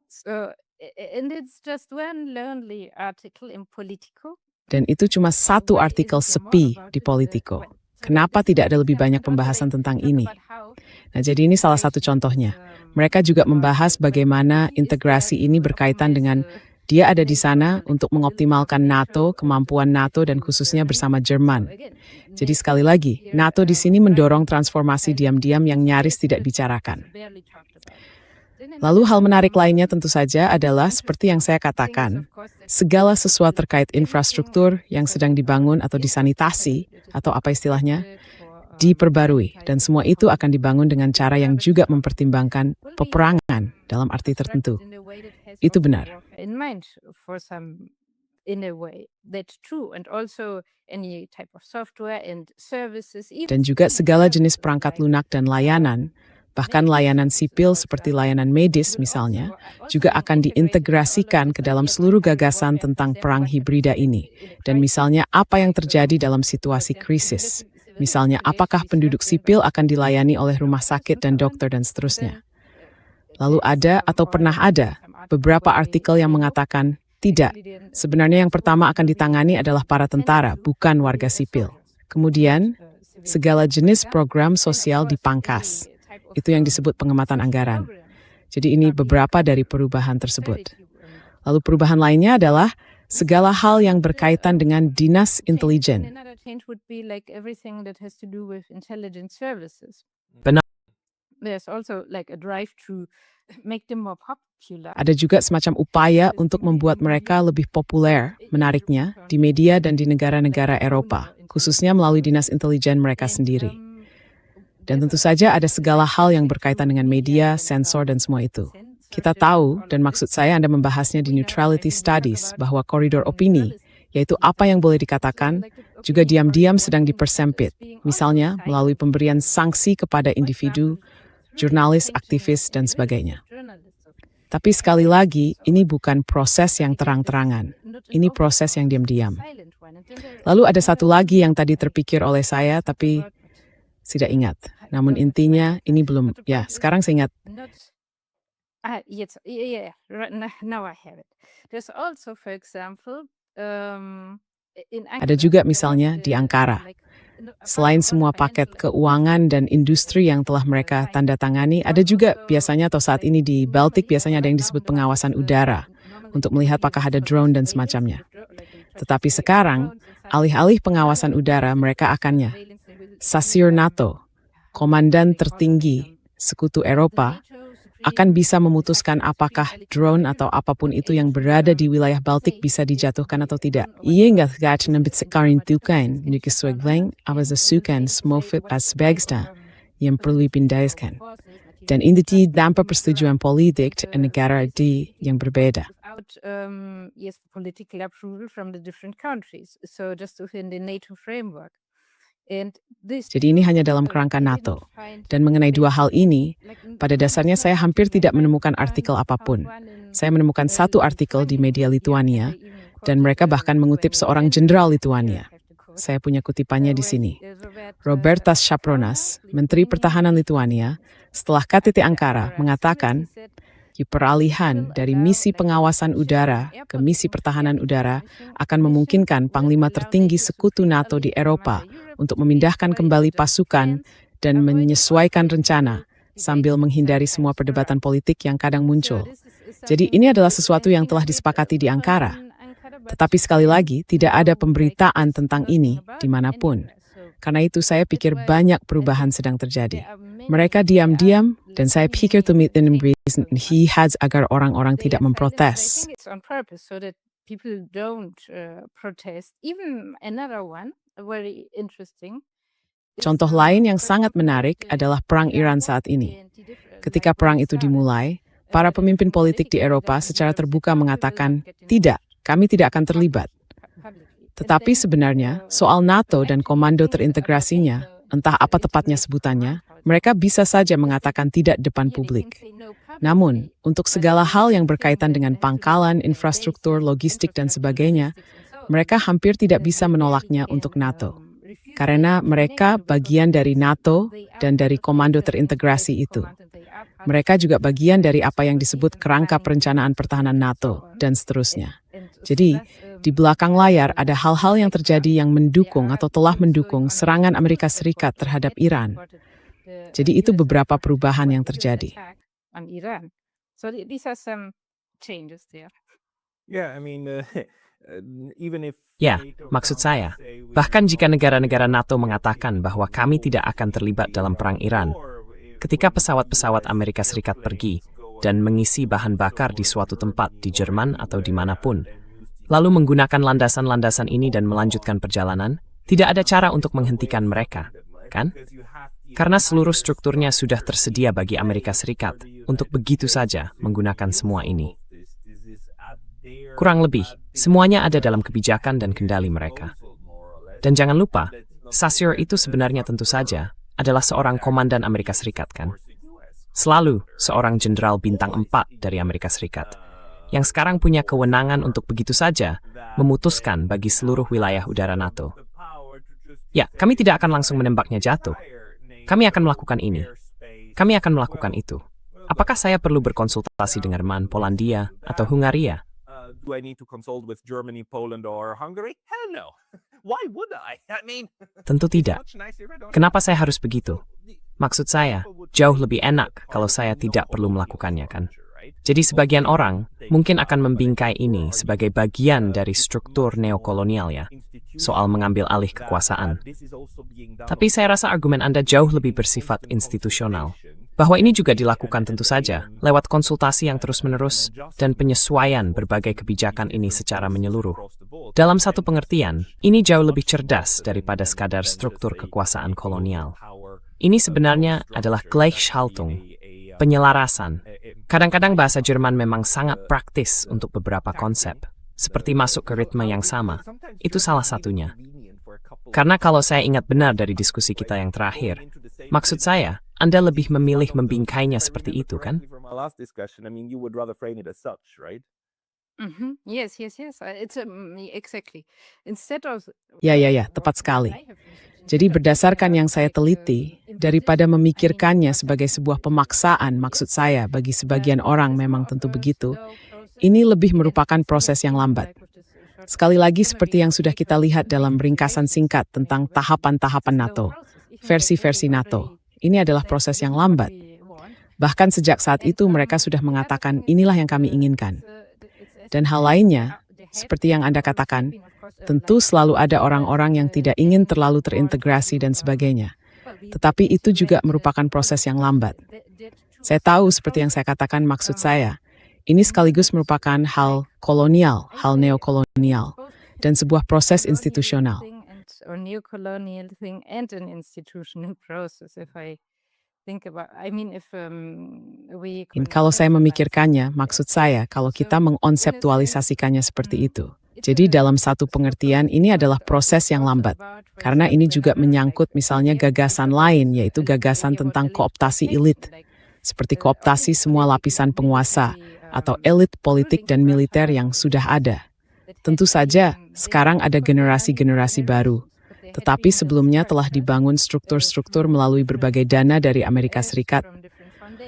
[SPEAKER 4] So, and it's just one lonely article in Politico.
[SPEAKER 3] Dan itu cuma satu artikel sepi di Politico. Kenapa tidak ada lebih banyak pembahasan tentang ini? Nah, jadi ini salah satu contohnya. Mereka juga membahas bagaimana integrasi ini berkaitan dengan dia ada di sana untuk mengoptimalkan NATO, kemampuan NATO, dan khususnya bersama Jerman. Jadi sekali lagi, NATO di sini mendorong transformasi diam-diam yang nyaris tidak bicarakan. Lalu hal menarik lainnya tentu saja adalah seperti yang saya katakan, segala sesuatu terkait infrastruktur yang sedang dibangun atau disanitasi, atau apa istilahnya, diperbarui. Dan semua itu akan dibangun dengan cara yang juga mempertimbangkan peperangan dalam arti tertentu. Itu benar.
[SPEAKER 4] In mind for some, in a way, that's true. And also any type of software and services.
[SPEAKER 3] Dan juga segala jenis perangkat lunak dan layanan, bahkan layanan sipil seperti layanan medis misalnya, juga akan diintegrasikan ke dalam seluruh gagasan tentang perang hibrida ini. Dan misalnya apa yang terjadi dalam situasi krisis. Misalnya apakah penduduk sipil akan dilayani oleh rumah sakit dan dokter dan seterusnya. Lalu ada atau pernah ada beberapa artikel yang mengatakan tidak. Sebenarnya yang pertama akan ditangani adalah para tentara, bukan warga sipil. Kemudian, segala jenis program sosial dipangkas. Itu yang disebut pengematan anggaran. Jadi ini beberapa dari perubahan tersebut. Lalu perubahan lainnya adalah segala hal yang berkaitan dengan dinas intelijen.
[SPEAKER 2] Benar.
[SPEAKER 4] There's also like a drive to make them more popular.
[SPEAKER 3] Ada juga semacam upaya untuk membuat mereka lebih populer, menariknya, di media dan di negara-negara Eropa, khususnya melalui dinas intelijen mereka sendiri. Dan tentu saja ada segala hal yang berkaitan dengan media, sensor, dan semua itu. Kita tahu, dan maksud saya Anda membahasnya di Neutrality Studies, bahwa koridor opini, yaitu apa yang boleh dikatakan, juga diam-diam sedang dipersempit. Misalnya, melalui pemberian sanksi kepada individu, jurnalis, aktivis, dan sebagainya. Tapi sekali lagi, ini bukan proses yang terang-terangan. Ini proses yang diam-diam. Lalu ada satu lagi yang tadi terpikir oleh saya, tapi tidak ingat. Namun intinya, ini belum, ya sekarang saya ingat.
[SPEAKER 4] Yes, yeah, now I have it. There's also, for example,
[SPEAKER 3] Ada juga misalnya di Ankara. Selain semua paket keuangan dan industri yang telah mereka tanda tangani, ada juga biasanya atau saat ini di Baltik biasanya ada yang disebut pengawasan udara untuk melihat apakah ada drone dan semacamnya. Tetapi sekarang, alih-alih pengawasan udara mereka akannya. Sasir NATO, komandan tertinggi Sekutu Eropa, akan bisa memutuskan apakah drone atau apapun itu yang berada di wilayah Baltik bisa dijatuhkan atau tidak. Ia nggak nambit sekarang tukan, nukisweglang, awazasukan smofit as begsta, yang perlu dipindahkan. Dan ini tanpa persetujuan politik dan negara yang berbeda.
[SPEAKER 4] Yes, political approval from the different countries. So just within the NATO framework.
[SPEAKER 3] Jadi ini hanya dalam kerangka NATO. Dan mengenai dua hal ini, pada dasarnya saya hampir tidak menemukan artikel apapun. Saya menemukan satu artikel di media Lituania, dan mereka bahkan mengutip seorang jenderal Lituania. Saya punya kutipannya di sini. Robertas Šapronas, Menteri Pertahanan Lituania, setelah KTT Ankara mengatakan, peralihan dari misi pengawasan udara ke misi pertahanan udara akan memungkinkan panglima tertinggi sekutu NATO di Eropa untuk memindahkan kembali pasukan dan menyesuaikan rencana sambil menghindari semua perdebatan politik yang kadang muncul. Jadi ini adalah sesuatu yang telah disepakati di Ankara. Tetapi sekali lagi, tidak ada pemberitaan tentang ini dimanapun. Karena itu saya pikir banyak perubahan sedang terjadi. Mereka diam-diam, dan saya pikir to meet the reason he has agar orang-orang tidak memprotes.
[SPEAKER 4] People don't protest. Even another one, very interesting,
[SPEAKER 3] Contoh lain yang sangat menarik adalah perang Iran saat ini. Ketika perang itu dimulai, para pemimpin politik di Eropa secara terbuka mengatakan, "Tidak, kami tidak akan terlibat." Tetapi sebenarnya, soal NATO dan komando terintegrasinya, entah apa tepatnya sebutannya, mereka bisa saja mengatakan tidak depan publik. Namun, untuk segala hal yang berkaitan dengan pangkalan, infrastruktur, logistik, dan sebagainya, mereka hampir tidak bisa menolaknya untuk NATO. Karena mereka bagian dari NATO dan dari komando terintegrasi itu. Mereka juga bagian dari apa yang disebut kerangka perencanaan pertahanan NATO, dan seterusnya. Jadi, di belakang layar ada hal-hal yang terjadi yang mendukung atau telah mendukung serangan Amerika Serikat terhadap Iran. Jadi itu beberapa perubahan yang terjadi.
[SPEAKER 2] Ya, maksud saya, bahkan jika negara-negara NATO mengatakan bahwa kami tidak akan terlibat dalam perang Iran, ketika pesawat-pesawat Amerika Serikat pergi dan mengisi bahan bakar di suatu tempat di Jerman atau dimanapun, lalu menggunakan landasan-landasan ini dan melanjutkan perjalanan, tidak ada cara untuk menghentikan mereka, kan? Karena seluruh strukturnya sudah tersedia bagi Amerika Serikat untuk begitu saja menggunakan semua ini. Kurang lebih, semuanya ada dalam kebijakan dan kendali mereka. Dan jangan lupa, Saussure itu sebenarnya tentu saja adalah seorang komandan Amerika Serikat, kan? Selalu seorang jenderal bintang 4 dari Amerika Serikat, yang sekarang punya kewenangan untuk begitu saja memutuskan bagi seluruh wilayah udara NATO. Ya, kami tidak akan langsung menembaknya jatuh. Kami akan melakukan ini. Kami akan melakukan itu. Apakah saya perlu berkonsultasi dengan Jerman, Polandia, atau Hungaria?
[SPEAKER 1] Do I need to consult with Germany, Poland, or Hungary? Hell no. Why would I? I mean,
[SPEAKER 2] Tentu tidak. Kenapa saya harus begitu? Maksud saya, jauh lebih enak kalau saya tidak perlu melakukannya, kan? Jadi sebagian orang mungkin akan membingkai ini sebagai bagian dari struktur neokolonial ya, soal mengambil alih kekuasaan. Tapi saya rasa argumen Anda jauh lebih bersifat institusional. Bahwa ini juga dilakukan tentu saja lewat konsultasi yang terus-menerus dan penyesuaian berbagai kebijakan ini secara menyeluruh. Dalam satu pengertian, ini jauh lebih cerdas daripada sekadar struktur kekuasaan kolonial. Ini sebenarnya adalah Gleichschaltung, penyelarasan. Kadang-kadang bahasa Jerman memang sangat praktis untuk beberapa konsep, seperti masuk ke ritme yang sama. Itu salah satunya. Karena kalau saya ingat benar dari diskusi kita yang terakhir, maksud saya, Anda lebih memilih membingkainya seperti itu, kan?
[SPEAKER 4] Yes. It's exactly. Instead of
[SPEAKER 3] Ya, tepat sekali. Jadi berdasarkan yang saya teliti, daripada memikirkannya sebagai sebuah pemaksaan, maksud saya bagi sebagian orang memang tentu begitu, ini lebih merupakan proses yang lambat. Sekali lagi seperti yang sudah kita lihat dalam ringkasan singkat tentang tahapan-tahapan NATO, versi-versi NATO. Ini adalah proses yang lambat. Bahkan sejak saat itu mereka sudah mengatakan inilah yang kami inginkan. Dan hal lainnya, seperti yang Anda katakan, tentu selalu ada orang-orang yang tidak ingin terlalu terintegrasi dan sebagainya. Tetapi itu juga merupakan proses yang lambat. Saya tahu seperti yang saya katakan maksud saya, ini sekaligus merupakan hal kolonial, hal neokolonial, dan sebuah proses institusional.
[SPEAKER 4] or neo-colonial thing and an institutional process. If I think about, I mean, if we
[SPEAKER 3] Kalau saya memikirkannya, maksud saya kalau kita mengkonseptualisasikannya seperti itu. Jadi dalam satu pengertian ini adalah proses yang lambat. Karena ini juga menyangkut misalnya gagasan lain, yaitu gagasan tentang kooptasi elit. Seperti kooptasi semua lapisan penguasa, atau elit politik dan militer yang sudah ada. Tentu saja, sekarang ada generasi-generasi baru. Tetapi sebelumnya telah dibangun struktur-struktur melalui berbagai dana dari Amerika Serikat,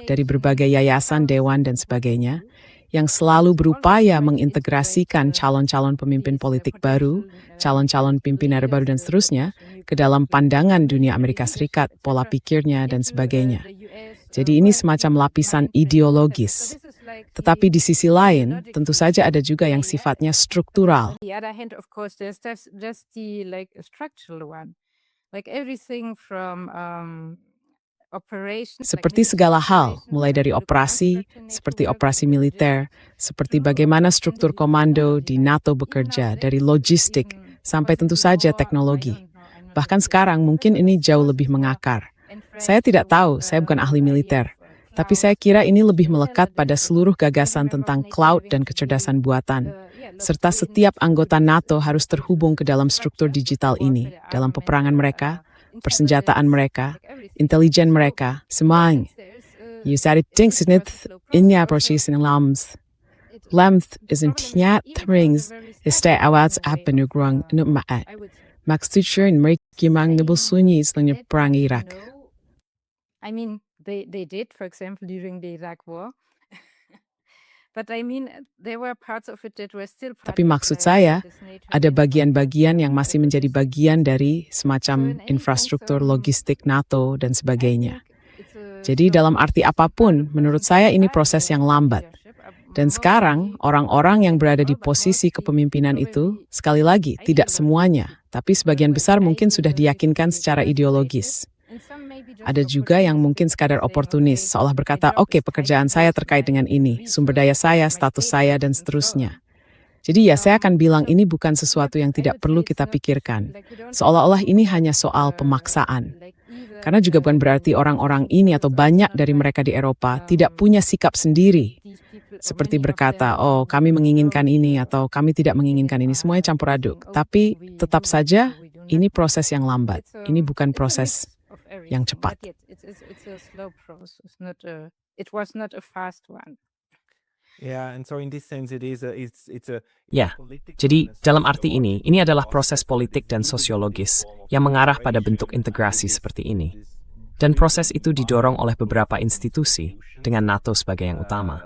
[SPEAKER 3] dari berbagai yayasan, dewan, dan sebagainya, yang selalu berupaya mengintegrasikan calon-calon pemimpin politik baru, calon-calon pimpinan baru, dan seterusnya, ke dalam pandangan dunia Amerika Serikat, pola pikirnya, dan sebagainya. Jadi ini semacam lapisan ideologis. Tetapi di sisi lain, tentu saja ada juga yang sifatnya struktural.
[SPEAKER 4] the other hand, of course, there's just the structural one, like everything from operations.
[SPEAKER 3] Seperti segala hal, mulai dari operasi, seperti operasi militer, seperti bagaimana struktur komando di NATO bekerja, dari logistik, sampai tentu saja teknologi. Bahkan sekarang mungkin ini jauh lebih mengakar. Saya tidak tahu, saya bukan ahli militer. Tapi saya kira ini lebih melekat pada seluruh gagasan tentang cloud dan kecerdasan buatan. Serta setiap anggota NATO harus terhubung ke dalam struktur digital ini, dalam peperangan mereka, persenjataan mereka, intelijen mereka, semuanya. Jadi tingkat inya proses yang lams. Lamth is intinya terings, istai awats apenugruang numaat. Maksudnya mereka mang nebulsunyi selanya perang Irak.
[SPEAKER 4] I mean, they did, for example, during the Iraq War. But I mean, there were parts of it that were still part
[SPEAKER 3] Tapi
[SPEAKER 4] of,
[SPEAKER 3] maksud saya,
[SPEAKER 4] this NATO
[SPEAKER 3] ada
[SPEAKER 4] NATO.
[SPEAKER 3] bagian-bagian yang masih menjadi bagian dari semacam infrastruktur logistik NATO dan sebagainya. Jadi dalam arti apapun, menurut saya ini proses yang lambat. Dan sekarang, orang-orang yang berada di posisi kepemimpinan itu, sekali lagi, tidak semuanya, tapi sebagian besar mungkin sudah diyakinkan secara ideologis. Ada juga yang mungkin sekadar oportunis, seolah berkata, oke, pekerjaan saya terkait dengan ini, sumber daya saya, status saya, dan seterusnya. Jadi ya saya akan bilang ini bukan sesuatu yang tidak perlu kita pikirkan. Seolah-olah ini hanya soal pemaksaan. Karena juga bukan berarti orang-orang ini atau banyak dari mereka di Eropa tidak punya sikap sendiri. Seperti berkata, oh kami menginginkan ini atau kami tidak menginginkan ini. Semuanya campur aduk. Tapi tetap saja ini proses yang lambat. Ini bukan proses yang cepat.
[SPEAKER 4] It's a slow process. It was not a fast one.
[SPEAKER 1] Yeah, and so in this sense it's a
[SPEAKER 2] Ya, jadi dalam arti ini adalah proses politik dan sosiologis yang mengarah pada bentuk integrasi seperti ini. Dan proses itu didorong oleh beberapa institusi dengan NATO sebagai yang utama.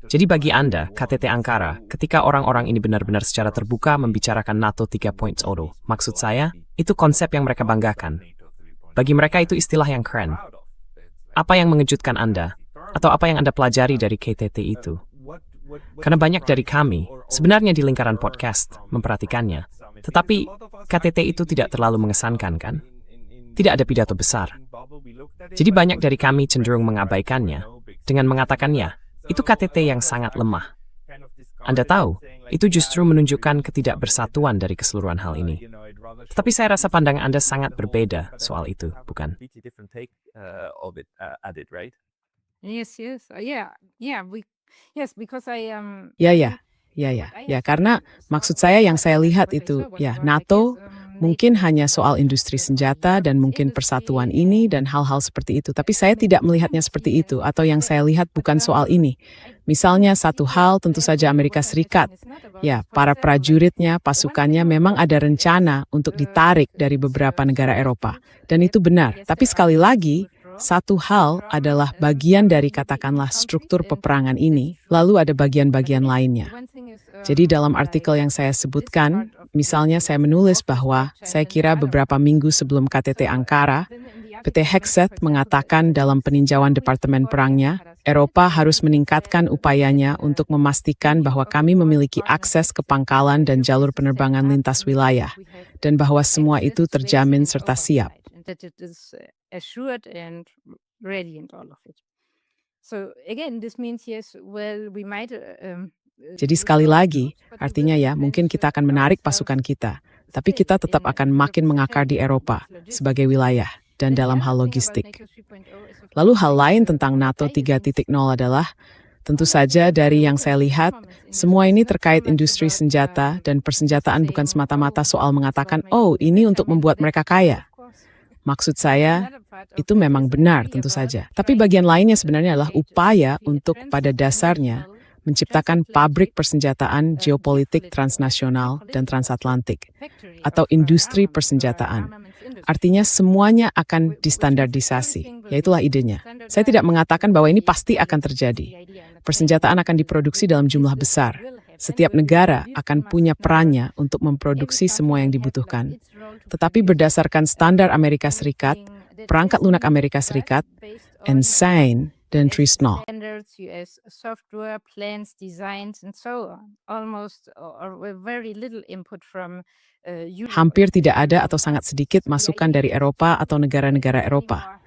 [SPEAKER 2] Jadi bagi Anda, KTT Ankara, ketika orang-orang ini benar-benar secara terbuka membicarakan NATO 3.0, maksud saya, itu konsep yang mereka banggakan. Bagi mereka itu istilah yang keren. Apa yang mengejutkan Anda? Atau apa yang Anda pelajari dari KTT itu? Karena banyak dari kami, sebenarnya di lingkaran podcast, memperhatikannya. Tetapi KTT itu tidak terlalu mengesankan, kan? Tidak ada pidato besar. Jadi banyak dari kami cenderung mengabaikannya, dengan mengatakannya, itu KTT yang sangat lemah. Anda tahu, itu justru menunjukkan ketidakbersatuan dari keseluruhan hal ini. Tetapi saya rasa pandangan Anda sangat berbeda soal itu, bukan?
[SPEAKER 4] Yes. Yes, because
[SPEAKER 3] Ya, karena maksud saya yang saya lihat itu, ya NATO mungkin hanya soal industri senjata dan mungkin persatuan ini dan hal-hal seperti itu. Tapi saya tidak melihatnya seperti itu, atau yang saya lihat bukan soal ini. Misalnya satu hal tentu saja Amerika Serikat. Ya, para prajuritnya, pasukannya memang ada rencana untuk ditarik dari beberapa negara Eropa. Dan itu benar. Tapi sekali lagi, satu hal adalah bagian dari katakanlah struktur peperangan ini, lalu ada bagian-bagian lainnya. Jadi dalam artikel yang saya sebutkan, misalnya saya menulis bahwa saya kira beberapa minggu sebelum KTT Ankara, PT Hexeth mengatakan dalam peninjauan Departemen Perangnya, Eropa harus meningkatkan upayanya untuk memastikan bahwa kami memiliki akses ke pangkalan dan jalur penerbangan lintas wilayah, dan bahwa semua itu terjamin serta siap.
[SPEAKER 4] that it is assured and ready and all of it. So again, this means yes, well, we might.
[SPEAKER 3] Jadi sekali lagi, artinya ya mungkin kita akan menarik pasukan kita, tapi kita tetap akan makin mengakar di Eropa sebagai wilayah dan dalam hal logistik. Lalu hal lain tentang NATO 3.0 adalah, tentu saja dari yang saya lihat, semua ini terkait industri senjata dan persenjataan bukan semata-mata soal mengatakan, oh ini untuk membuat mereka kaya. Maksud saya, itu memang benar tentu saja. Tapi bagian lainnya sebenarnya adalah upaya untuk pada dasarnya menciptakan pabrik persenjataan geopolitik transnasional dan transatlantik, atau industri persenjataan. Artinya semuanya akan distandardisasi, yaitulah idenya. Saya tidak mengatakan bahwa ini pasti akan terjadi. Persenjataan akan diproduksi dalam jumlah besar. Setiap negara akan punya perannya untuk memproduksi semua yang dibutuhkan. Tetapi berdasarkan standar Amerika Serikat, perangkat lunak Amerika Serikat, Ensign, dan TRISNO.
[SPEAKER 4] Standards, US software, plans, designs, and so on. Almost or very little input from Europe.
[SPEAKER 3] Hampir tidak ada atau sangat sedikit masukan dari Eropa atau negara-negara Eropa.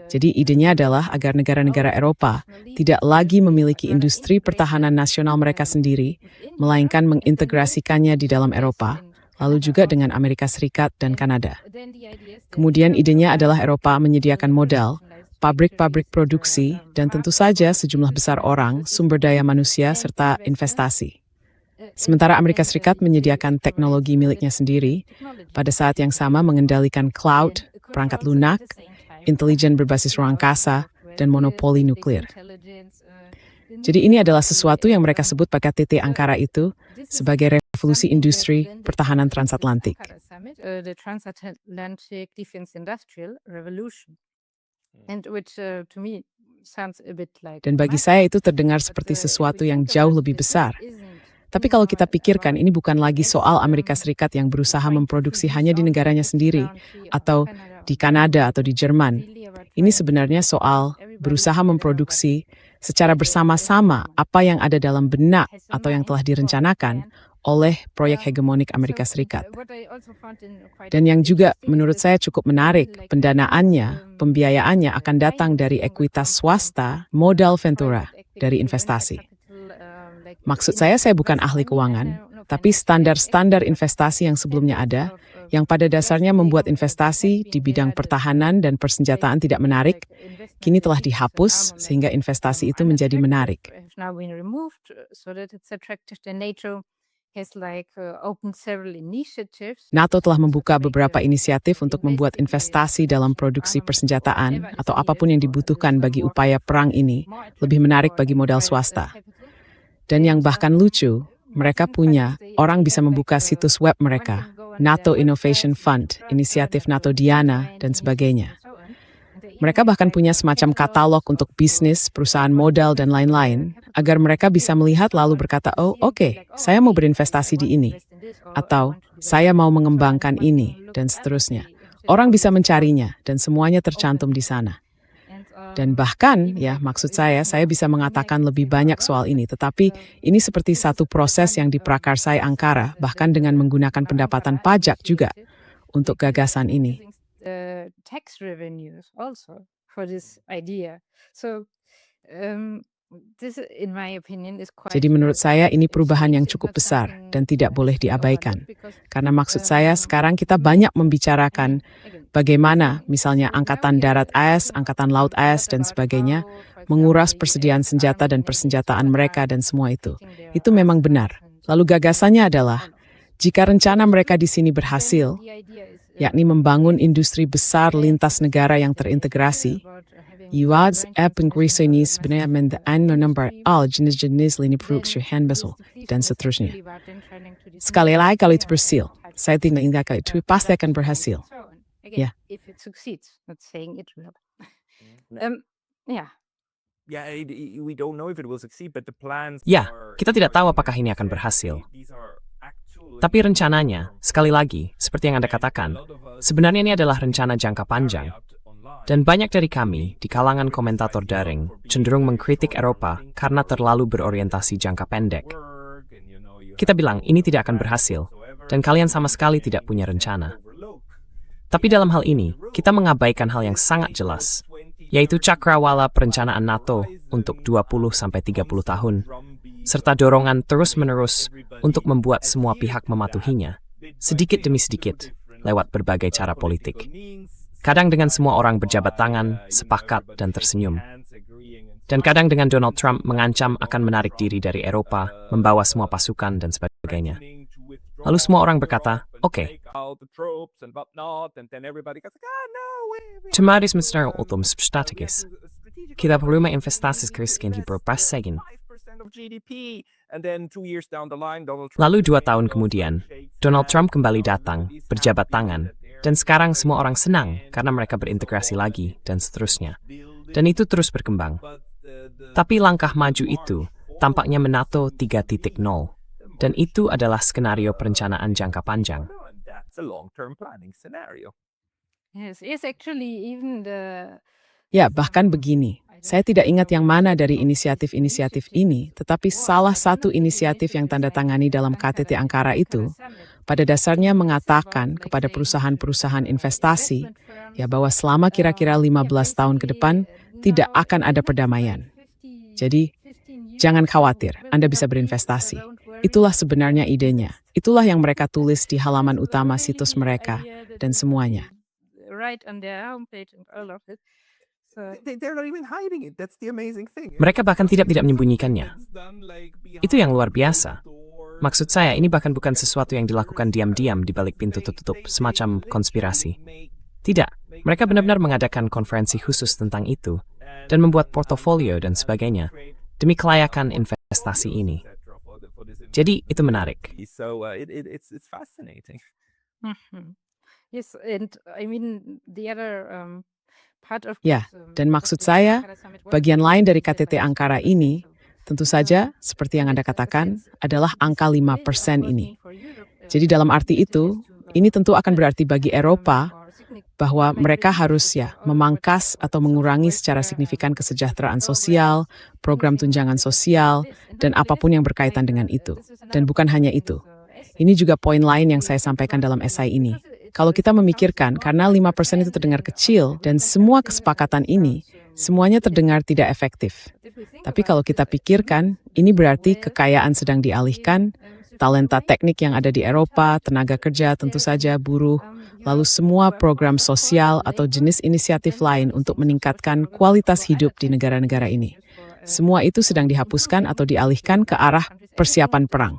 [SPEAKER 3] Jadi idenya adalah agar negara-negara Eropa tidak lagi memiliki industri pertahanan nasional mereka sendiri, melainkan mengintegrasikannya di dalam Eropa, lalu juga dengan Amerika Serikat dan Kanada. Kemudian idenya adalah Eropa menyediakan modal, pabrik-pabrik produksi, dan tentu saja sejumlah besar orang, sumber daya manusia, serta investasi. Sementara Amerika Serikat menyediakan teknologi miliknya sendiri, pada saat yang sama mengendalikan cloud, perangkat lunak, intelijen berbasis ruang angkasa, dan monopoli nuklir. Jadi ini adalah sesuatu yang mereka sebut pada KTT Ankara itu sebagai revolusi industri pertahanan transatlantik.
[SPEAKER 4] The transatlantic defense industrial revolution, and which to me sounds a bit like.
[SPEAKER 3] Dan bagi saya itu terdengar seperti sesuatu yang jauh lebih besar. Tapi kalau kita pikirkan, ini bukan lagi soal Amerika Serikat yang berusaha memproduksi hanya di negaranya sendiri, atau di Kanada atau di Jerman. Ini sebenarnya soal berusaha memproduksi secara bersama-sama apa yang ada dalam benak atau yang telah direncanakan oleh proyek hegemonik Amerika Serikat. Dan yang juga menurut saya cukup menarik, pendanaannya, pembiayaannya akan datang dari ekuitas swasta, modal ventura, dari investasi. Maksud saya bukan ahli keuangan, tapi standar-standar investasi yang sebelumnya ada, yang pada dasarnya membuat investasi di bidang pertahanan dan persenjataan tidak menarik, kini telah dihapus sehingga investasi itu menjadi menarik. NATO telah membuka beberapa inisiatif untuk membuat investasi dalam produksi persenjataan atau apapun yang dibutuhkan bagi upaya perang ini lebih menarik bagi modal swasta. Dan yang bahkan lucu, mereka punya, orang bisa membuka situs web mereka, NATO Innovation Fund, inisiatif NATO Diana, dan sebagainya. Mereka bahkan punya semacam katalog untuk bisnis, perusahaan modal, dan lain-lain, agar mereka bisa melihat lalu berkata, oh oke, saya mau berinvestasi di ini, atau saya mau mengembangkan ini, dan seterusnya. Orang bisa mencarinya, dan semuanya tercantum di sana. Dan bahkan, ya maksud saya bisa mengatakan lebih banyak soal ini, tetapi ini seperti satu proses yang diprakarsai Ankara, bahkan dengan menggunakan pendapatan pajak juga untuk gagasan ini.
[SPEAKER 4] Tax revenues also for this idea. So, this, in my opinion, is quite.
[SPEAKER 3] Jadi menurut saya ini perubahan yang cukup besar dan tidak boleh diabaikan. Karena maksud saya sekarang kita banyak membicarakan bagaimana misalnya Angkatan Darat AS, Angkatan Laut AS, dan sebagainya menguras persediaan senjata dan persenjataan mereka dan semua itu. Itu memang benar. Lalu gagasannya adalah, jika rencana mereka di sini berhasil, yakni membangun industri besar lintas negara yang terintegrasi, Iwads pengurusan sebenarnya mendaankan nomor jenis-jenis lini produksi besar dan seterusnya. Sekali lagi kalau itu berhasil, saya tidak ingat kalau itu pasti akan berhasil.
[SPEAKER 4] Again, if it succeeds, not saying it will. Yeah.
[SPEAKER 1] Yeah, we don't know if it will succeed, but the plans.
[SPEAKER 2] Ya, kita tidak tahu apakah ini akan berhasil. Tapi rencananya, sekali lagi, seperti yang Anda katakan, sebenarnya ini adalah rencana jangka panjang. Dan banyak dari kami, di kalangan komentator daring, cenderung mengkritik Eropa karena terlalu berorientasi jangka pendek. Kita bilang, ini tidak akan berhasil, dan kalian sama sekali tidak punya rencana. Tapi dalam hal ini, kita mengabaikan hal yang sangat jelas, yaitu cakrawala perencanaan NATO untuk 20-30 tahun, serta dorongan terus-menerus untuk membuat semua pihak mematuhinya, sedikit demi sedikit, lewat berbagai cara politik. Kadang dengan semua orang berjabat tangan, sepakat, dan tersenyum. Dan kadang dengan Donald Trump mengancam akan menarik diri dari Eropa, membawa semua pasukan, dan sebagainya. Lalu semua orang berkata, oke. Cemaris mesra otom strategis. Kita perlu investasi keriskin di berpasain. Lalu 2 tahun kemudian, Donald Trump kembali datang, berjabat tangan, dan sekarang semua orang senang karena mereka berintegrasi lagi, dan seterusnya. Dan itu terus berkembang. Tapi langkah maju itu tampaknya menato 3.0. Dan itu adalah skenario perencanaan jangka panjang.
[SPEAKER 4] Yes, actually even the.
[SPEAKER 3] Ya, bahkan begini. Saya tidak ingat yang mana dari inisiatif-inisiatif ini, tetapi salah satu inisiatif yang tanda tangani dalam KTT Ankara itu, pada dasarnya mengatakan kepada perusahaan-perusahaan investasi, ya bahwa selama kira-kira 15 tahun ke depan, tidak akan ada perdamaian. Jadi, jangan khawatir, Anda bisa berinvestasi. Itulah sebenarnya idenya. Itulah yang mereka tulis di halaman utama situs mereka dan semuanya.
[SPEAKER 4] Right on their homepage and all of it. So
[SPEAKER 1] They're not even hiding it. That's the amazing thing.
[SPEAKER 2] Mereka bahkan tidak menyembunyikannya.
[SPEAKER 1] It's done, like,
[SPEAKER 2] Itu yang luar
[SPEAKER 1] behind
[SPEAKER 2] biasa.
[SPEAKER 1] closed doors.
[SPEAKER 2] Maksud saya, ini bahkan bukan sesuatu yang dilakukan diam-diam di balik pintu tertutup, semacam konspirasi. Tidak, mereka benar-benar mengadakan konferensi khusus tentang itu dan membuat portofolio dan sebagainya demi kelayakan investasi ini. Jadi, itu menarik.
[SPEAKER 1] So it's fascinating.
[SPEAKER 4] mhm. Yes, and I mean the other part of
[SPEAKER 3] Ya,
[SPEAKER 4] this,
[SPEAKER 3] dan
[SPEAKER 4] of
[SPEAKER 3] maksud
[SPEAKER 4] this
[SPEAKER 3] saya,
[SPEAKER 4] Ankara summit was
[SPEAKER 3] bagian
[SPEAKER 4] also
[SPEAKER 3] lain dari
[SPEAKER 4] said
[SPEAKER 3] KTT
[SPEAKER 4] by
[SPEAKER 3] Ankara
[SPEAKER 4] speakers
[SPEAKER 3] ini,
[SPEAKER 4] that,
[SPEAKER 3] tentu saja, seperti yang Anda katakan, adalah angka 5% ini. Jadi dalam arti itu, ini tentu akan berarti bagi Eropa bahwa mereka harus memangkas atau mengurangi secara signifikan kesejahteraan sosial, program tunjangan sosial, dan apapun yang berkaitan dengan itu. Dan bukan hanya itu. Ini juga poin lain yang saya sampaikan dalam esai ini. Kalau kita memikirkan, karena 5% itu terdengar kecil, dan semua kesepakatan ini, semuanya terdengar tidak efektif. Tapi kalau kita pikirkan, ini berarti kekayaan sedang dialihkan, talenta teknik yang ada di Eropa, tenaga kerja tentu saja, buruh, lalu semua program sosial atau jenis inisiatif lain untuk meningkatkan kualitas hidup di negara-negara ini. Semua itu sedang dihapuskan atau dialihkan ke arah persiapan perang.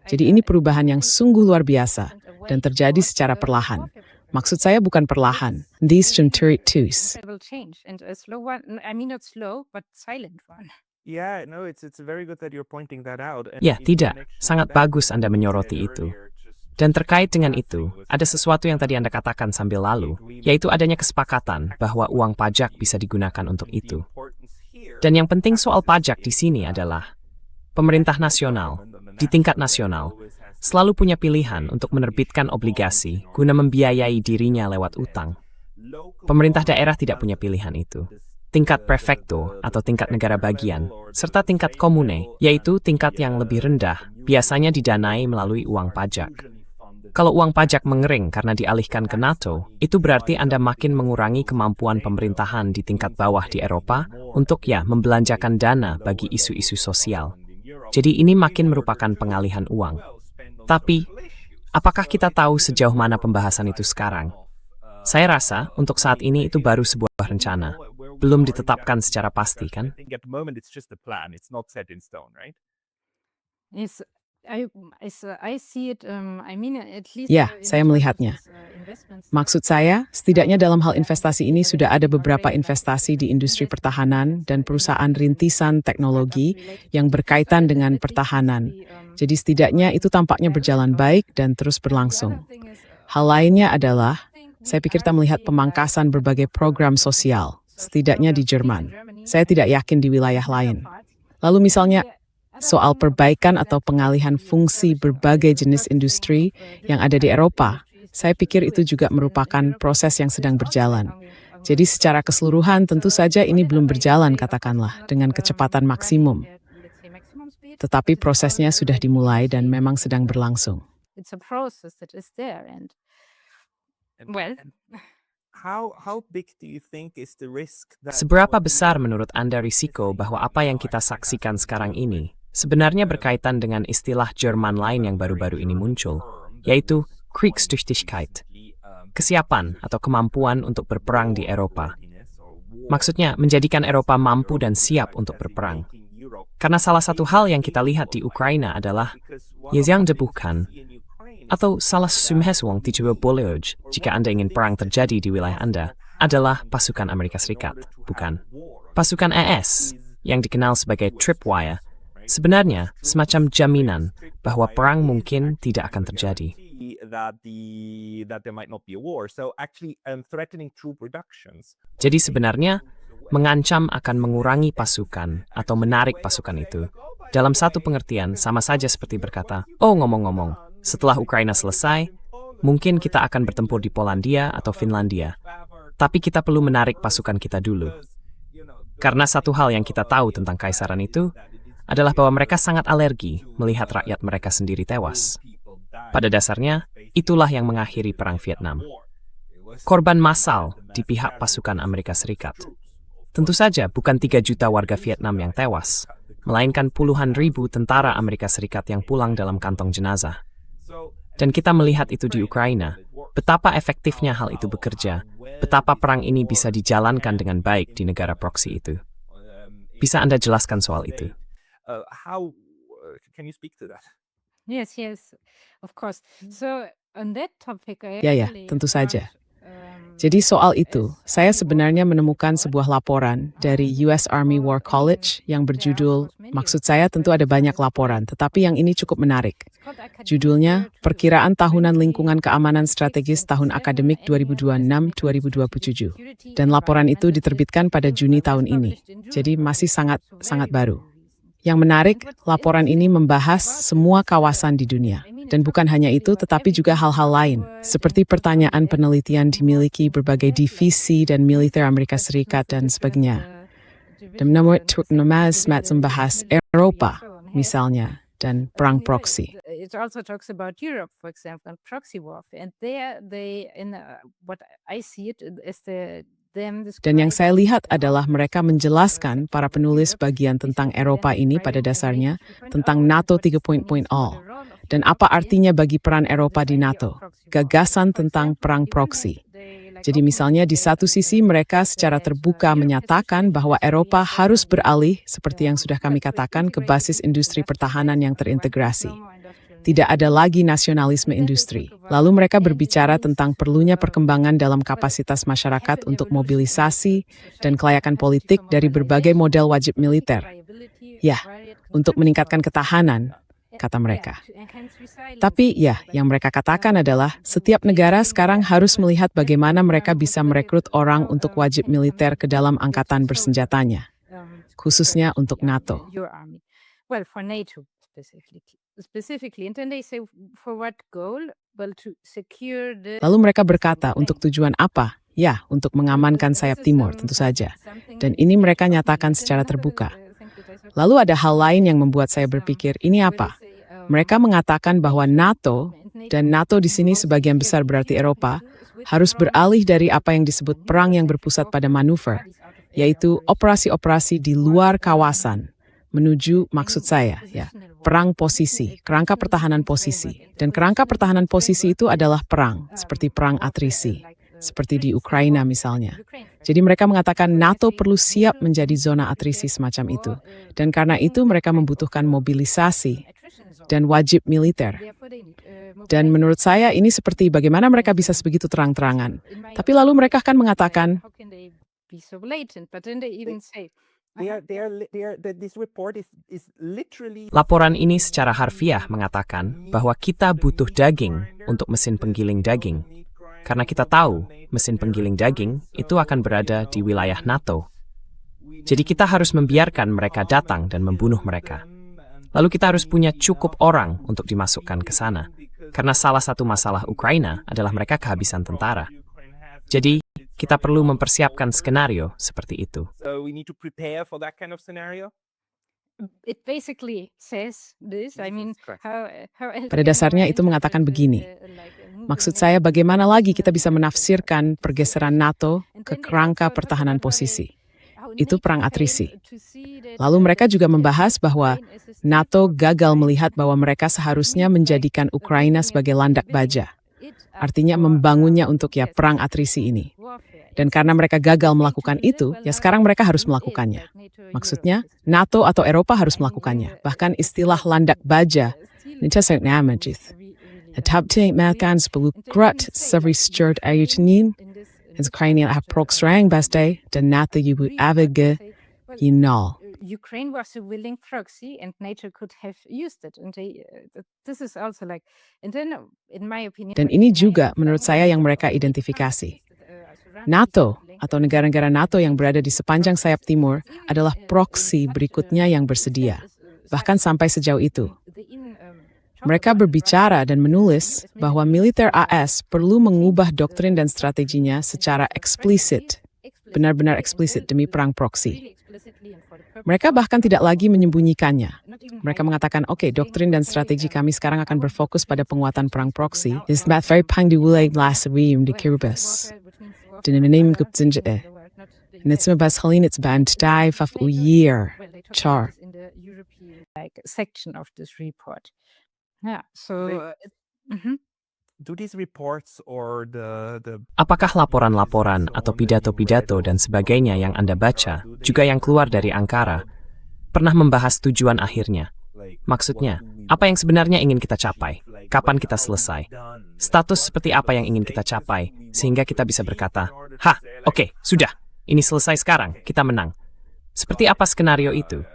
[SPEAKER 3] Jadi ini perubahan yang sungguh luar biasa dan terjadi secara perlahan. Maksud saya bukan perlahan. These tumultuous.
[SPEAKER 4] will change and a slow one. I mean not slow, but silent one.
[SPEAKER 1] Yeah, no, it's very good that you're pointing that out. And
[SPEAKER 2] Ya,
[SPEAKER 1] in
[SPEAKER 2] tidak.
[SPEAKER 1] connection
[SPEAKER 2] Sangat
[SPEAKER 1] with that,
[SPEAKER 2] bagus Anda
[SPEAKER 1] what you
[SPEAKER 2] menyoroti
[SPEAKER 1] said
[SPEAKER 2] itu.
[SPEAKER 1] earlier, just
[SPEAKER 2] Dan terkait dengan itu, ada sesuatu yang tadi Anda katakan sambil lalu, yaitu adanya kesepakatan bahwa uang pajak bisa digunakan untuk
[SPEAKER 1] the
[SPEAKER 2] itu.
[SPEAKER 1] importance here
[SPEAKER 2] Dan yang penting soal pajak di sini adalah pemerintah nasional, di tingkat nasional, selalu punya pilihan untuk menerbitkan obligasi guna membiayai dirinya lewat utang. Pemerintah daerah tidak punya pilihan itu. Tingkat prefektur atau tingkat negara bagian, serta tingkat komune, yaitu tingkat yang lebih rendah, biasanya didanai melalui uang pajak. Kalau uang pajak mengering karena dialihkan ke NATO, itu berarti Anda makin mengurangi kemampuan pemerintahan di tingkat bawah di Eropa untuk membelanjakan dana bagi isu-isu sosial. Jadi ini makin merupakan pengalihan uang. Tapi, apakah kita tahu sejauh mana pembahasan itu sekarang? Saya rasa untuk saat ini itu baru sebuah rencana. Belum ditetapkan secara pasti, kan?
[SPEAKER 1] I think at the moment it's just a plan. It's not set in stone, right?
[SPEAKER 4] Yes, I see it. I mean, at least.
[SPEAKER 3] Ya, saya melihatnya. Maksud saya, setidaknya dalam hal investasi ini sudah ada beberapa investasi di industri pertahanan dan perusahaan rintisan teknologi yang berkaitan dengan pertahanan. Jadi setidaknya itu tampaknya berjalan baik dan terus berlangsung. Hal lainnya adalah, saya pikir kita melihat pemangkasan berbagai program sosial, setidaknya di Jerman. Saya tidak yakin di wilayah lain. Lalu misalnya, soal perbaikan atau pengalihan fungsi berbagai jenis industri yang ada di Eropa, saya pikir itu juga merupakan proses yang sedang berjalan. Jadi secara keseluruhan tentu saja ini belum berjalan katakanlah dengan kecepatan maksimum. Tetapi prosesnya sudah dimulai dan memang sedang berlangsung.
[SPEAKER 4] It's a process that is there, and well,
[SPEAKER 1] How big do you think is the risk that
[SPEAKER 2] Seberapa besar menurut Anda risiko bahwa apa yang kita saksikan sekarang ini sebenarnya berkaitan dengan istilah Jerman lain yang baru-baru ini muncul, yaitu Kriegstüchtigkeit, kesiapan atau kemampuan untuk berperang di Eropa. Maksudnya, menjadikan Eropa mampu dan siap untuk berperang. Karena salah satu hal yang kita lihat di Ukraina adalah yang dibutuhkan, atau salah sumheswong boloj jika Anda ingin perang terjadi di wilayah Anda, adalah pasukan Amerika Serikat, bukan? Pasukan ES, yang dikenal sebagai tripwire, sebenarnya semacam jaminan bahwa perang mungkin tidak akan terjadi.
[SPEAKER 1] that there might not be a war. So actually threatening troop reductions.
[SPEAKER 2] Jadi sebenarnya, mengancam akan mengurangi pasukan atau menarik pasukan itu. Dalam satu pengertian, sama saja seperti berkata, oh ngomong-ngomong, setelah Ukraina selesai, mungkin kita akan bertempur di Polandia atau Finlandia. Tapi kita perlu menarik pasukan kita dulu. Karena satu hal yang kita tahu tentang kaisaran itu adalah bahwa mereka sangat alergi melihat rakyat mereka sendiri tewas. Pada dasarnya, itulah yang mengakhiri Perang Vietnam. Korban massal di pihak pasukan Amerika Serikat. Tentu saja bukan 3 juta warga Vietnam yang tewas, melainkan puluhan ribu tentara Amerika Serikat yang pulang dalam kantong jenazah. Dan kita melihat itu di Ukraina, betapa efektifnya hal itu bekerja, betapa perang ini bisa dijalankan dengan baik di negara proksi itu. Bisa Anda jelaskan soal itu?
[SPEAKER 1] Can you speak to that?
[SPEAKER 4] Yes, of course. So on that topic,
[SPEAKER 3] Ya, tentu saja. Jadi soal itu, saya sebenarnya menemukan sebuah laporan dari US Army War College yang berjudul, maksud saya tentu ada banyak laporan, tetapi yang ini cukup menarik. Judulnya, Perkiraan Tahunan Lingkungan Keamanan Strategis Tahun Akademik 2026-2027. Dan laporan itu diterbitkan pada Juni tahun ini, jadi masih sangat baru. Yang menarik, laporan ini membahas semua kawasan di dunia. Dan bukan hanya itu, tetapi juga hal-hal lain, seperti pertanyaan penelitian dimiliki berbagai divisi dan militer Amerika Serikat dan sebagainya. Dan nomor membahas Eropa, misalnya, dan perang proksi.
[SPEAKER 4] It also talks about Europe, for example, and proxy warfare. And there, what I see it is
[SPEAKER 3] Dan yang saya lihat adalah mereka menjelaskan para penulis bagian tentang Eropa ini pada dasarnya tentang NATO 3.0 dan apa artinya bagi peran Eropa di NATO, gagasan tentang perang proksi. Jadi misalnya di satu sisi mereka secara terbuka menyatakan bahwa Eropa harus beralih, seperti yang sudah kami katakan, ke basis industri pertahanan yang terintegrasi. Tidak ada lagi nasionalisme industri. Lalu mereka berbicara tentang perlunya perkembangan dalam kapasitas masyarakat untuk mobilisasi dan kelayakan politik dari berbagai model wajib militer. Ya, untuk meningkatkan ketahanan, kata mereka. Tapi ya, yang mereka katakan adalah setiap negara sekarang harus melihat bagaimana mereka bisa merekrut orang untuk wajib militer ke dalam angkatan bersenjatanya, khususnya untuk NATO.
[SPEAKER 4] Well, for NATO specifically, and then they say for what goal? Well, to secure the.
[SPEAKER 3] Lalu mereka berkata untuk tujuan apa? Ya, untuk mengamankan sayap timur, tentu saja. Dan ini mereka nyatakan secara terbuka. Lalu ada hal lain yang membuat saya berpikir, ini apa? Mereka mengatakan bahwa NATO, dan NATO di sini sebagian besar berarti Eropa, harus beralih dari apa yang disebut perang yang berpusat pada manuver, yaitu operasi-operasi di luar kawasan, menuju, maksud saya, ya, perang posisi, kerangka pertahanan posisi. Dan kerangka pertahanan posisi itu adalah perang, seperti perang atrisi, seperti di Ukraina misalnya. Jadi mereka mengatakan NATO perlu siap menjadi zona atrisi semacam itu. Dan karena itu mereka membutuhkan mobilisasi dan wajib militer. Dan menurut saya ini seperti bagaimana mereka bisa sebegitu terang-terangan. Tapi lalu mereka akan mengatakan,
[SPEAKER 2] laporan ini secara harfiah mengatakan bahwa kita butuh daging untuk mesin penggiling daging. Karena kita tahu mesin penggiling daging itu akan berada di wilayah NATO. Jadi kita harus membiarkan mereka datang dan membunuh mereka. Lalu kita harus punya cukup orang untuk dimasukkan ke sana. Karena salah satu masalah Ukraina adalah mereka kehabisan tentara. Jadi kita perlu mempersiapkan skenario seperti itu.
[SPEAKER 1] So we need to prepare for that kind of scenario.
[SPEAKER 4] It basically says this. I mean, how
[SPEAKER 3] pada dasarnya itu mengatakan begini. Maksud saya bagaimana lagi kita bisa menafsirkan pergeseran NATO ke kerangka pertahanan posisi. Itu perang atrisi. Lalu mereka juga membahas bahwa NATO gagal melihat bahwa mereka seharusnya menjadikan Ukraina sebagai landak baja. Artinya membangunnya untuk ya perang atrisi ini. Dan karena mereka gagal melakukan itu, ya sekarang mereka harus melakukannya. Maksudnya, NATO atau Eropa harus melakukannya. Bahkan istilah landak baja, itu sangat namajith. Adapting makan 10 grat severy sturt ayutunin, Ukraina have proxrang baste, dan NATO yubu avege yinal.
[SPEAKER 4] Ukraine was a willing proxy, and NATO could have used it. And this is also like, and then, in my opinion.
[SPEAKER 3] Dan ini juga menurut saya yang mereka identifikasi. NATO atau negara-negara NATO yang berada di sepanjang sayap timur adalah proksi berikutnya yang bersedia. Bahkan sampai sejauh itu. Mereka berbicara dan menulis bahwa militer AS perlu mengubah doktrin dan strateginya secara eksplisit, benar-benar eksplisit demi perang proksi. Mereka bahkan tidak lagi menyembunyikannya. Mereka mengatakan, oke, doktrin dan strategi kami sekarang akan berfokus pada penguatan perang proksi. Is that very pangdiwulay last week di Kiribati. Dan ini mengkutsinjah. Nitsma bas halin it's band die faf u year char.
[SPEAKER 4] like section of this report. Yeah. So.
[SPEAKER 1] Do these reports or the
[SPEAKER 2] Apakah laporan-laporan atau pidato-pidato dan sebagainya yang Anda baca, juga yang keluar dari Ankara, pernah membahas tujuan akhirnya? Maksudnya, apa yang sebenarnya ingin kita capai? Kapan kita selesai? Status seperti apa yang ingin kita capai, sehingga kita bisa berkata, oke, sudah, ini selesai sekarang, kita menang. Seperti apa skenario itu?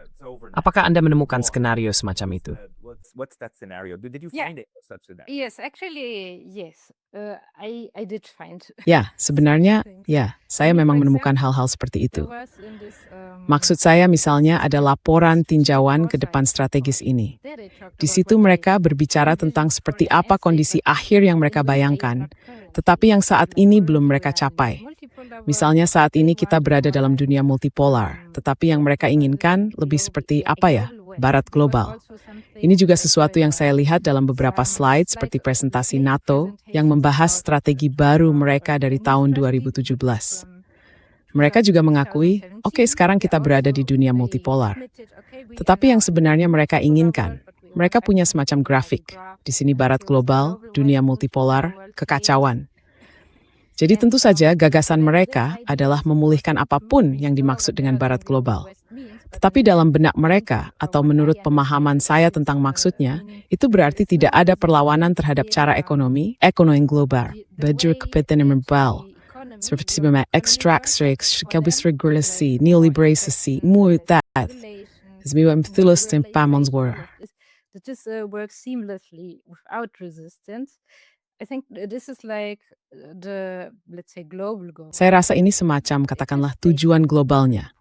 [SPEAKER 2] Apakah Anda menemukan skenario semacam itu?
[SPEAKER 1] What's that scenario? Did you
[SPEAKER 4] Yeah.
[SPEAKER 1] find it such scenario?
[SPEAKER 4] Yes, actually, yes. I did find.
[SPEAKER 3] Ya, sebenarnya, ya, saya memang menemukan hal-hal seperti itu. Maksud saya misalnya ada laporan tinjauan ke depan strategis ini. Di situ mereka berbicara tentang seperti apa kondisi akhir yang mereka bayangkan, tetapi yang saat ini belum mereka capai. Misalnya saat ini kita berada dalam dunia multipolar, tetapi yang mereka inginkan lebih seperti apa ya? Barat global. Ini juga sesuatu yang saya lihat dalam beberapa slide seperti presentasi NATO yang membahas strategi baru mereka dari tahun 2017. Mereka juga mengakui, oke, sekarang kita berada di dunia multipolar. Tetapi yang sebenarnya mereka inginkan, mereka punya semacam grafik. Di sini barat global, dunia multipolar, kekacauan. Jadi tentu saja gagasan mereka adalah memulihkan apapun yang dimaksud dengan barat global. Tetapi dalam benak mereka, atau menurut pemahaman saya tentang maksudnya, itu berarti tidak ada perlawanan terhadap cara ekonomi global. Baju kepentingan membal. Seperti ekstraksi, regulasi, neoliberalisasi, muitat. Zmiwa mthulus dan pamonswar.
[SPEAKER 4] That just works seamlessly without resistance. I think this is like the, let's say, global goal.
[SPEAKER 3] Saya rasa ini semacam katakanlah tujuan globalnya.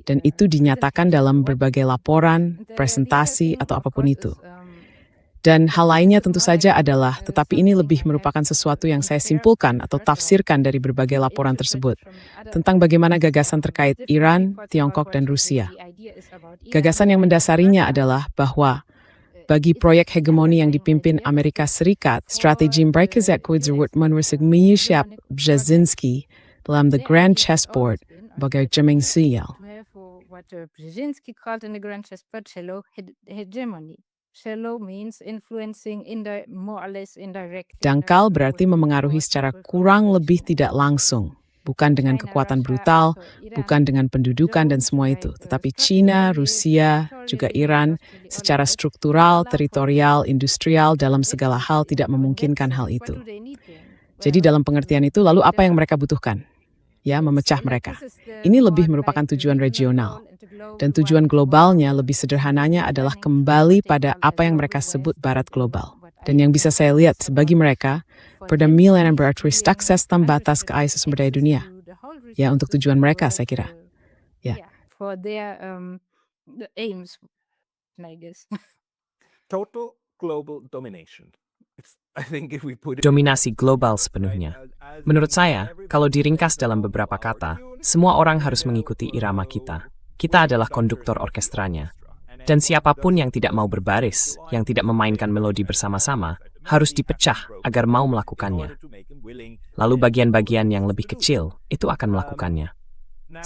[SPEAKER 3] Dan itu dinyatakan dalam berbagai laporan, presentasi, atau apapun itu. Dan hal lainnya tentu saja adalah, tetapi ini lebih merupakan sesuatu yang saya simpulkan atau tafsirkan dari berbagai laporan tersebut, tentang bagaimana gagasan terkait Iran, Tiongkok, dan Rusia. Gagasan yang mendasarinya adalah bahwa bagi proyek hegemoni yang dipimpin Amerika Serikat, strategi mereka menyiap Brzezinski dalam The Grand Chessboard sebagai Jemeng Sial.
[SPEAKER 4] What Brzezinski called in the Grand Chessboard shallow hegemony. Shallow means influencing more or less indirectly.
[SPEAKER 3] Dangkal berarti memengaruhi secara kurang lebih tidak langsung. Bukan dengan kekuatan brutal, bukan dengan pendudukan dan semua itu. Tetapi China, Rusia, juga Iran, secara struktural, teritorial, industrial, dalam segala hal tidak memungkinkan hal itu. Jadi dalam pengertian itu, lalu apa yang mereka butuhkan? Ya, memecah mereka. Ini lebih merupakan tujuan regional. Dan tujuan globalnya lebih sederhananya adalah kembali pada apa yang mereka sebut barat global. Dan yang bisa saya lihat bagi mereka, perdamaian yang berarti sukses tanpa batas ke sumber daya dunia. Ya, untuk tujuan mereka, saya kira. Ya.
[SPEAKER 4] For their aims, I guess.
[SPEAKER 1] Total global domination. I think if we put it
[SPEAKER 2] Dominasi global sepenuhnya. Menurut saya, kalau diringkas dalam beberapa kata, semua orang harus mengikuti irama kita. Kita adalah konduktor orkestranya. Dan siapapun yang tidak mau berbaris, yang tidak memainkan melodi bersama-sama, harus dipecah agar mau melakukannya. Lalu bagian-bagian yang lebih kecil, itu akan melakukannya.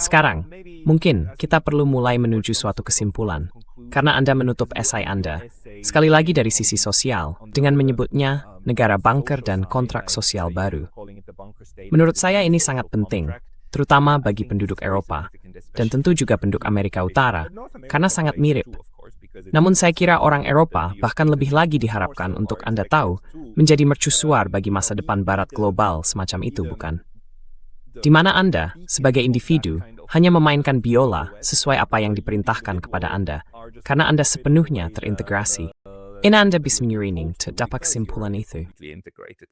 [SPEAKER 2] Sekarang, mungkin kita perlu mulai menuju suatu kesimpulan, karena Anda menutup esai Anda, sekali lagi dari sisi sosial, dengan menyebutnya negara bunker dan kontrak sosial baru. Menurut saya ini sangat penting, terutama bagi penduduk Eropa, dan tentu juga penduduk Amerika Utara, karena sangat mirip. Namun saya kira orang Eropa bahkan lebih lagi diharapkan untuk Anda tahu, menjadi mercusuar bagi masa depan barat global semacam itu, bukan? Di mana Anda, sebagai individu, hanya memainkan biola sesuai apa yang diperintahkan kepada Anda, karena Anda sepenuhnya terintegrasi. Ini Anda bisa menyurining terdapat kesimpulan itu.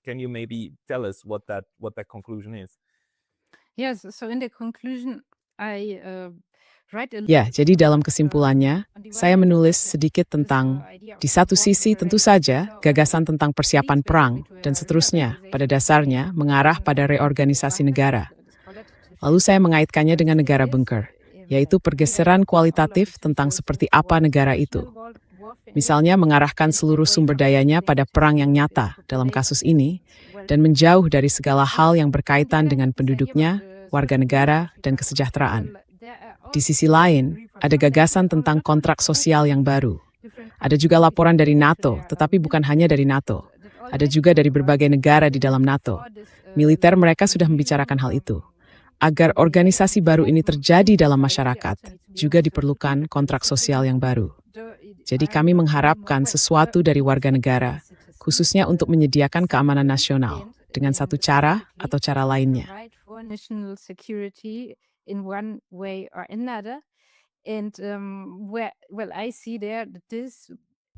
[SPEAKER 1] Can you maybe tell us what that conclusion is?
[SPEAKER 4] Yes, so in the conclusion, I write a
[SPEAKER 3] Ya, jadi dalam kesimpulannya, saya menulis sedikit tentang, di satu sisi tentu saja, gagasan tentang persiapan perang, dan seterusnya, pada dasarnya, mengarah pada reorganisasi negara. Lalu saya mengaitkannya dengan negara bunker, yaitu pergeseran kualitatif tentang seperti apa negara itu. Misalnya mengarahkan seluruh sumber dayanya pada perang yang nyata dalam kasus ini, dan menjauh dari segala hal yang berkaitan dengan penduduknya, warga negara, dan kesejahteraan. Di sisi lain, ada gagasan tentang kontrak sosial yang baru, Ada juga laporan dari NATO, tetapi bukan hanya dari NATO. Ada juga dari berbagai negara di dalam NATO. Militer mereka sudah membicarakan hal itu. Agar organisasi baru ini terjadi dalam masyarakat, juga diperlukan kontrak sosial yang baru. Jadi kami mengharapkan sesuatu dari warga negara, khususnya untuk menyediakan keamanan nasional, dengan satu cara atau cara lainnya.
[SPEAKER 4] National security in one way or another. And I see there that this.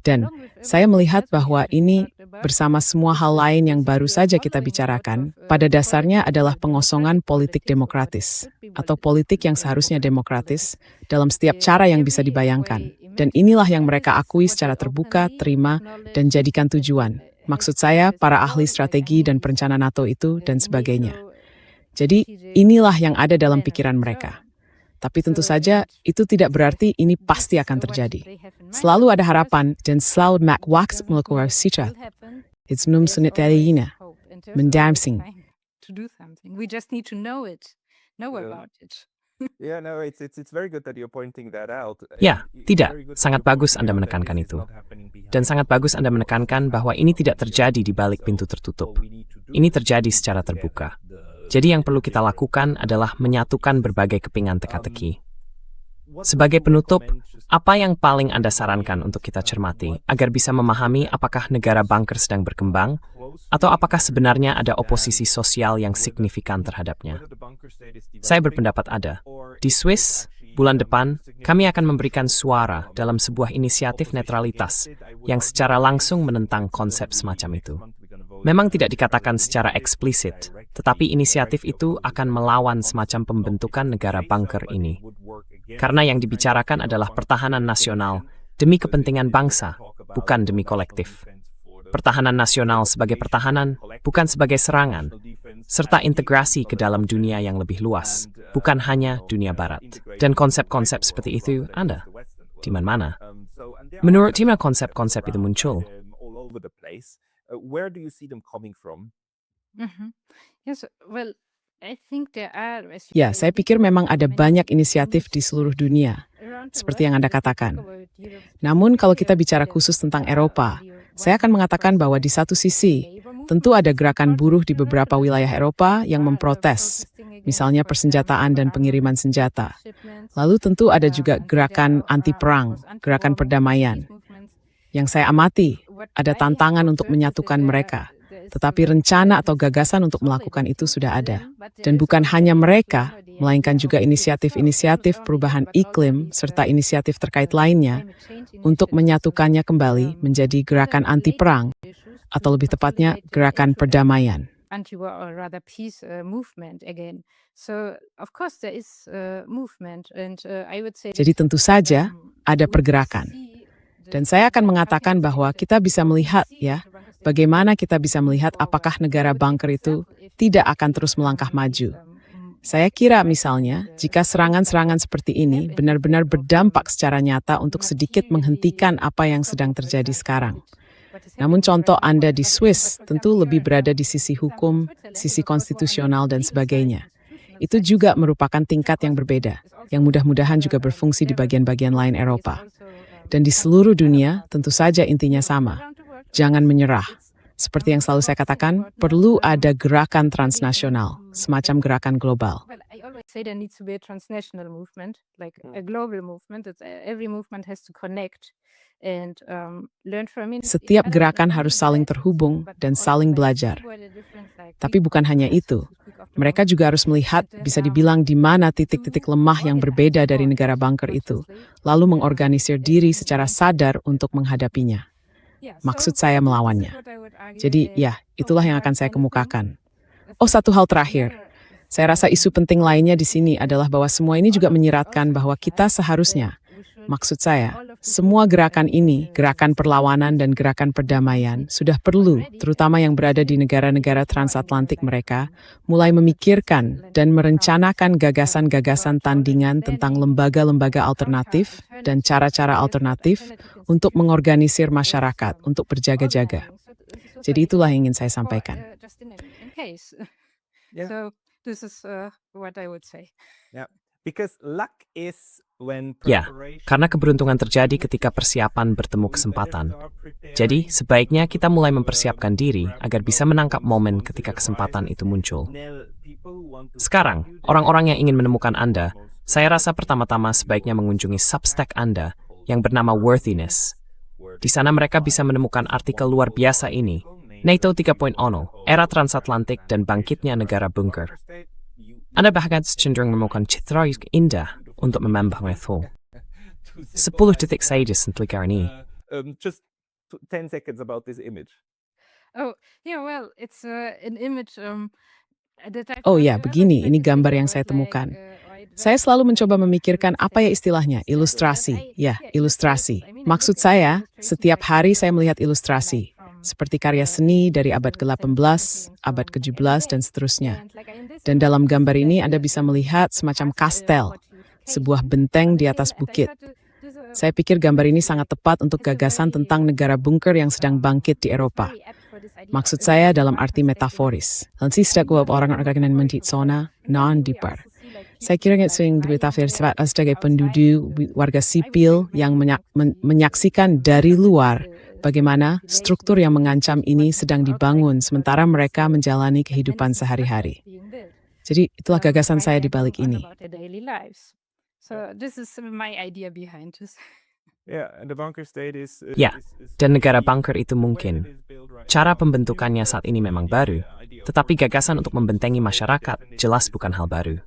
[SPEAKER 3] Dan saya melihat bahwa ini bersama semua hal lain yang baru saja kita bicarakan, pada dasarnya adalah pengosongan politik demokratis, atau politik yang seharusnya demokratis, dalam setiap cara yang bisa dibayangkan. Dan inilah yang mereka akui secara terbuka, terima, dan jadikan tujuan. Maksud saya, para ahli strategi dan perencana NATO itu, dan sebagainya. Jadi, inilah yang ada dalam pikiran mereka. Tapi tentu saja, itu tidak berarti ini pasti akan terjadi. Selalu ada harapan dan selalu Mac Wax melakukan citra. It's num sunitaliina, mendamping.
[SPEAKER 4] We just need to know about it.
[SPEAKER 1] Yeah, no, it's very good that you're pointing that out.
[SPEAKER 2] Ya, tidak. Sangat bagus Anda menekankan itu. Dan sangat bagus Anda menekankan bahwa ini tidak terjadi di balik pintu tertutup. Ini terjadi secara terbuka. Jadi yang perlu kita lakukan adalah menyatukan berbagai kepingan teka-teki. Sebagai penutup, apa yang paling Anda sarankan untuk kita cermati agar bisa memahami apakah negara bunker sedang berkembang atau apakah sebenarnya ada oposisi sosial yang signifikan terhadapnya? Saya berpendapat ada. Di Swiss, bulan depan, kami akan memberikan suara dalam sebuah inisiatif netralitas yang secara langsung menentang konsep semacam itu. Memang tidak dikatakan secara eksplisit, tetapi inisiatif itu akan melawan semacam pembentukan negara bunker ini. Karena yang dibicarakan adalah pertahanan nasional demi kepentingan bangsa, bukan demi kolektif. Pertahanan nasional sebagai pertahanan, bukan sebagai serangan, serta integrasi ke dalam dunia yang lebih luas, bukan hanya dunia barat. Dan konsep-konsep seperti itu Anda, di mana-mana. Menurut Tima konsep-konsep itu muncul.
[SPEAKER 1] Where do you see them coming from?
[SPEAKER 4] Yes, well, I think there are.
[SPEAKER 3] Ya, saya pikir memang ada banyak inisiatif di seluruh dunia, seperti yang Anda katakan. Namun kalau kita bicara khusus tentang Eropa, saya akan mengatakan bahwa di satu sisi, tentu ada gerakan buruh di beberapa wilayah Eropa yang memprotes, misalnya persenjataan dan pengiriman senjata. Lalu tentu ada juga gerakan anti-perang, gerakan perdamaian. Yang saya amati, ada tantangan untuk menyatukan mereka. Tetapi rencana atau gagasan untuk melakukan itu sudah ada. Dan bukan hanya mereka, melainkan juga inisiatif-inisiatif perubahan iklim serta inisiatif terkait lainnya untuk menyatukannya kembali menjadi gerakan anti-perang, atau lebih tepatnya gerakan perdamaian.
[SPEAKER 4] Anti-war or rather peace movement again. So of course there is movement and I would say.
[SPEAKER 3] Jadi tentu saja ada pergerakan. Dan saya akan mengatakan bahwa kita bisa melihat ya, bagaimana kita bisa melihat apakah negara bunker itu tidak akan terus melangkah maju. Saya kira misalnya, jika serangan-serangan seperti ini benar-benar berdampak secara nyata untuk sedikit menghentikan apa yang sedang terjadi sekarang. Namun contoh Anda di Swiss tentu lebih berada di sisi hukum, sisi konstitusional dan sebagainya. Itu juga merupakan tingkat yang berbeda, yang mudah-mudahan juga berfungsi di bagian-bagian lain Eropa. Dan di seluruh dunia tentu saja intinya sama. Jangan menyerah. Seperti yang selalu saya katakan, perlu ada gerakan transnasional, semacam gerakan global.
[SPEAKER 4] Well, I always say there needs to be a transnational movement, like a global movement. Every movement has to connect and learn from it.
[SPEAKER 3] Setiap gerakan harus saling terhubung dan saling belajar. Tapi bukan hanya itu. Mereka juga harus melihat, bisa dibilang di mana titik-titik lemah yang berbeda dari negara bunker itu, lalu mengorganisir diri secara sadar untuk menghadapinya. Maksud saya melawannya. Jadi ya, itulah yang akan saya kemukakan. Oh, satu hal terakhir. Saya rasa isu penting lainnya di sini adalah bahwa semua ini juga menyiratkan bahwa kita seharusnya, maksud saya, semua gerakan ini, gerakan perlawanan dan gerakan perdamaian, sudah perlu, terutama yang berada di negara-negara transatlantik mereka, mulai memikirkan dan merencanakan gagasan-gagasan tandingan tentang lembaga-lembaga alternatif dan cara-cara alternatif untuk mengorganisir masyarakat untuk berjaga-jaga. Jadi itulah yang ingin saya sampaikan.
[SPEAKER 1] Yeah.
[SPEAKER 4] So this is what I would say.
[SPEAKER 1] Yeah, because luck is
[SPEAKER 2] Ya, karena keberuntungan terjadi ketika persiapan bertemu kesempatan. Jadi, sebaiknya kita mulai mempersiapkan diri agar bisa menangkap momen ketika kesempatan itu muncul. Sekarang, orang-orang yang ingin menemukan Anda, saya rasa pertama-tama sebaiknya mengunjungi Substack Anda yang bernama Worthiness. Di sana mereka bisa menemukan artikel luar biasa ini, NATO 3.0, era transatlantik dan bangkitnya negara bunker. Anda bahkan cenderung menemukan citra yang indah untuk memahami itu. 10 detik saja sentuh ini.
[SPEAKER 1] Just 10 seconds about this image.
[SPEAKER 4] Oh, yeah, well, it's an image that I
[SPEAKER 3] Oh
[SPEAKER 4] found
[SPEAKER 3] ya, begini, ini
[SPEAKER 4] unexpected.
[SPEAKER 3] gambar
[SPEAKER 4] It
[SPEAKER 3] yang
[SPEAKER 4] was
[SPEAKER 3] saya
[SPEAKER 4] like,
[SPEAKER 3] temukan.
[SPEAKER 4] I
[SPEAKER 3] Saya selalu mencoba memikirkan apa ya istilahnya, ilustrasi. Ya, ilustrasi. Maksud saya, setiap hari saya melihat ilustrasi, seperti karya seni dari abad ke-18, abad ke-17, dan seterusnya. Dan dalam gambar ini Anda bisa melihat semacam kastel, sebuah benteng di atas bukit. Saya pikir gambar ini sangat tepat untuk gagasan tentang negara bunker yang sedang bangkit di Eropa. Maksud saya dalam arti metaforis. Nanti setiap orang-orang yang mentit zona non-dipar. Saya kira sering ditafsir sebagai penduduk warga sipil yang menyaksikan dari luar bagaimana struktur yang mengancam ini sedang dibangun sementara mereka menjalani kehidupan sehari-hari. Jadi itulah gagasan saya di balik ini.
[SPEAKER 4] So this is my idea behind this.
[SPEAKER 1] Yeah, and the bunker state is
[SPEAKER 2] Ya, dan negara bunker itu mungkin. Cara pembentukannya saat ini memang baru, tetapi gagasan untuk membentengi masyarakat jelas bukan hal baru.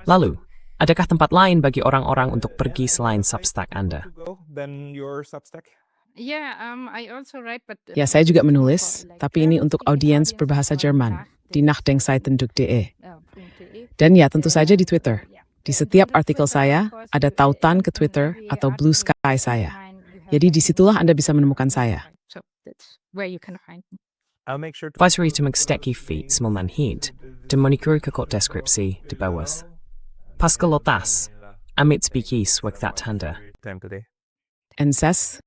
[SPEAKER 2] Lalu, adakah tempat lain bagi orang-orang untuk pergi selain Substack Anda?
[SPEAKER 1] Then your Substack.
[SPEAKER 4] Yeah, I also write, but
[SPEAKER 3] Ya, saya juga menulis, tapi ini untuk audiens berbahasa Jerman di nachdenkseiten.de. Dan ya, tentu saja di Twitter. Di setiap artikel saya, ada tautan ke Twitter atau Blue Sky saya. Jadi disitulah Anda bisa menemukan saya.
[SPEAKER 4] So that's where you can find me.
[SPEAKER 1] I'll make sure to
[SPEAKER 2] Advisory to mengsteki feet semelman hid, dan menikuri kekot deskripsi di bawah. Pascal Lotas, amit speakis wek that tanda.
[SPEAKER 1] time today.
[SPEAKER 3] And ses,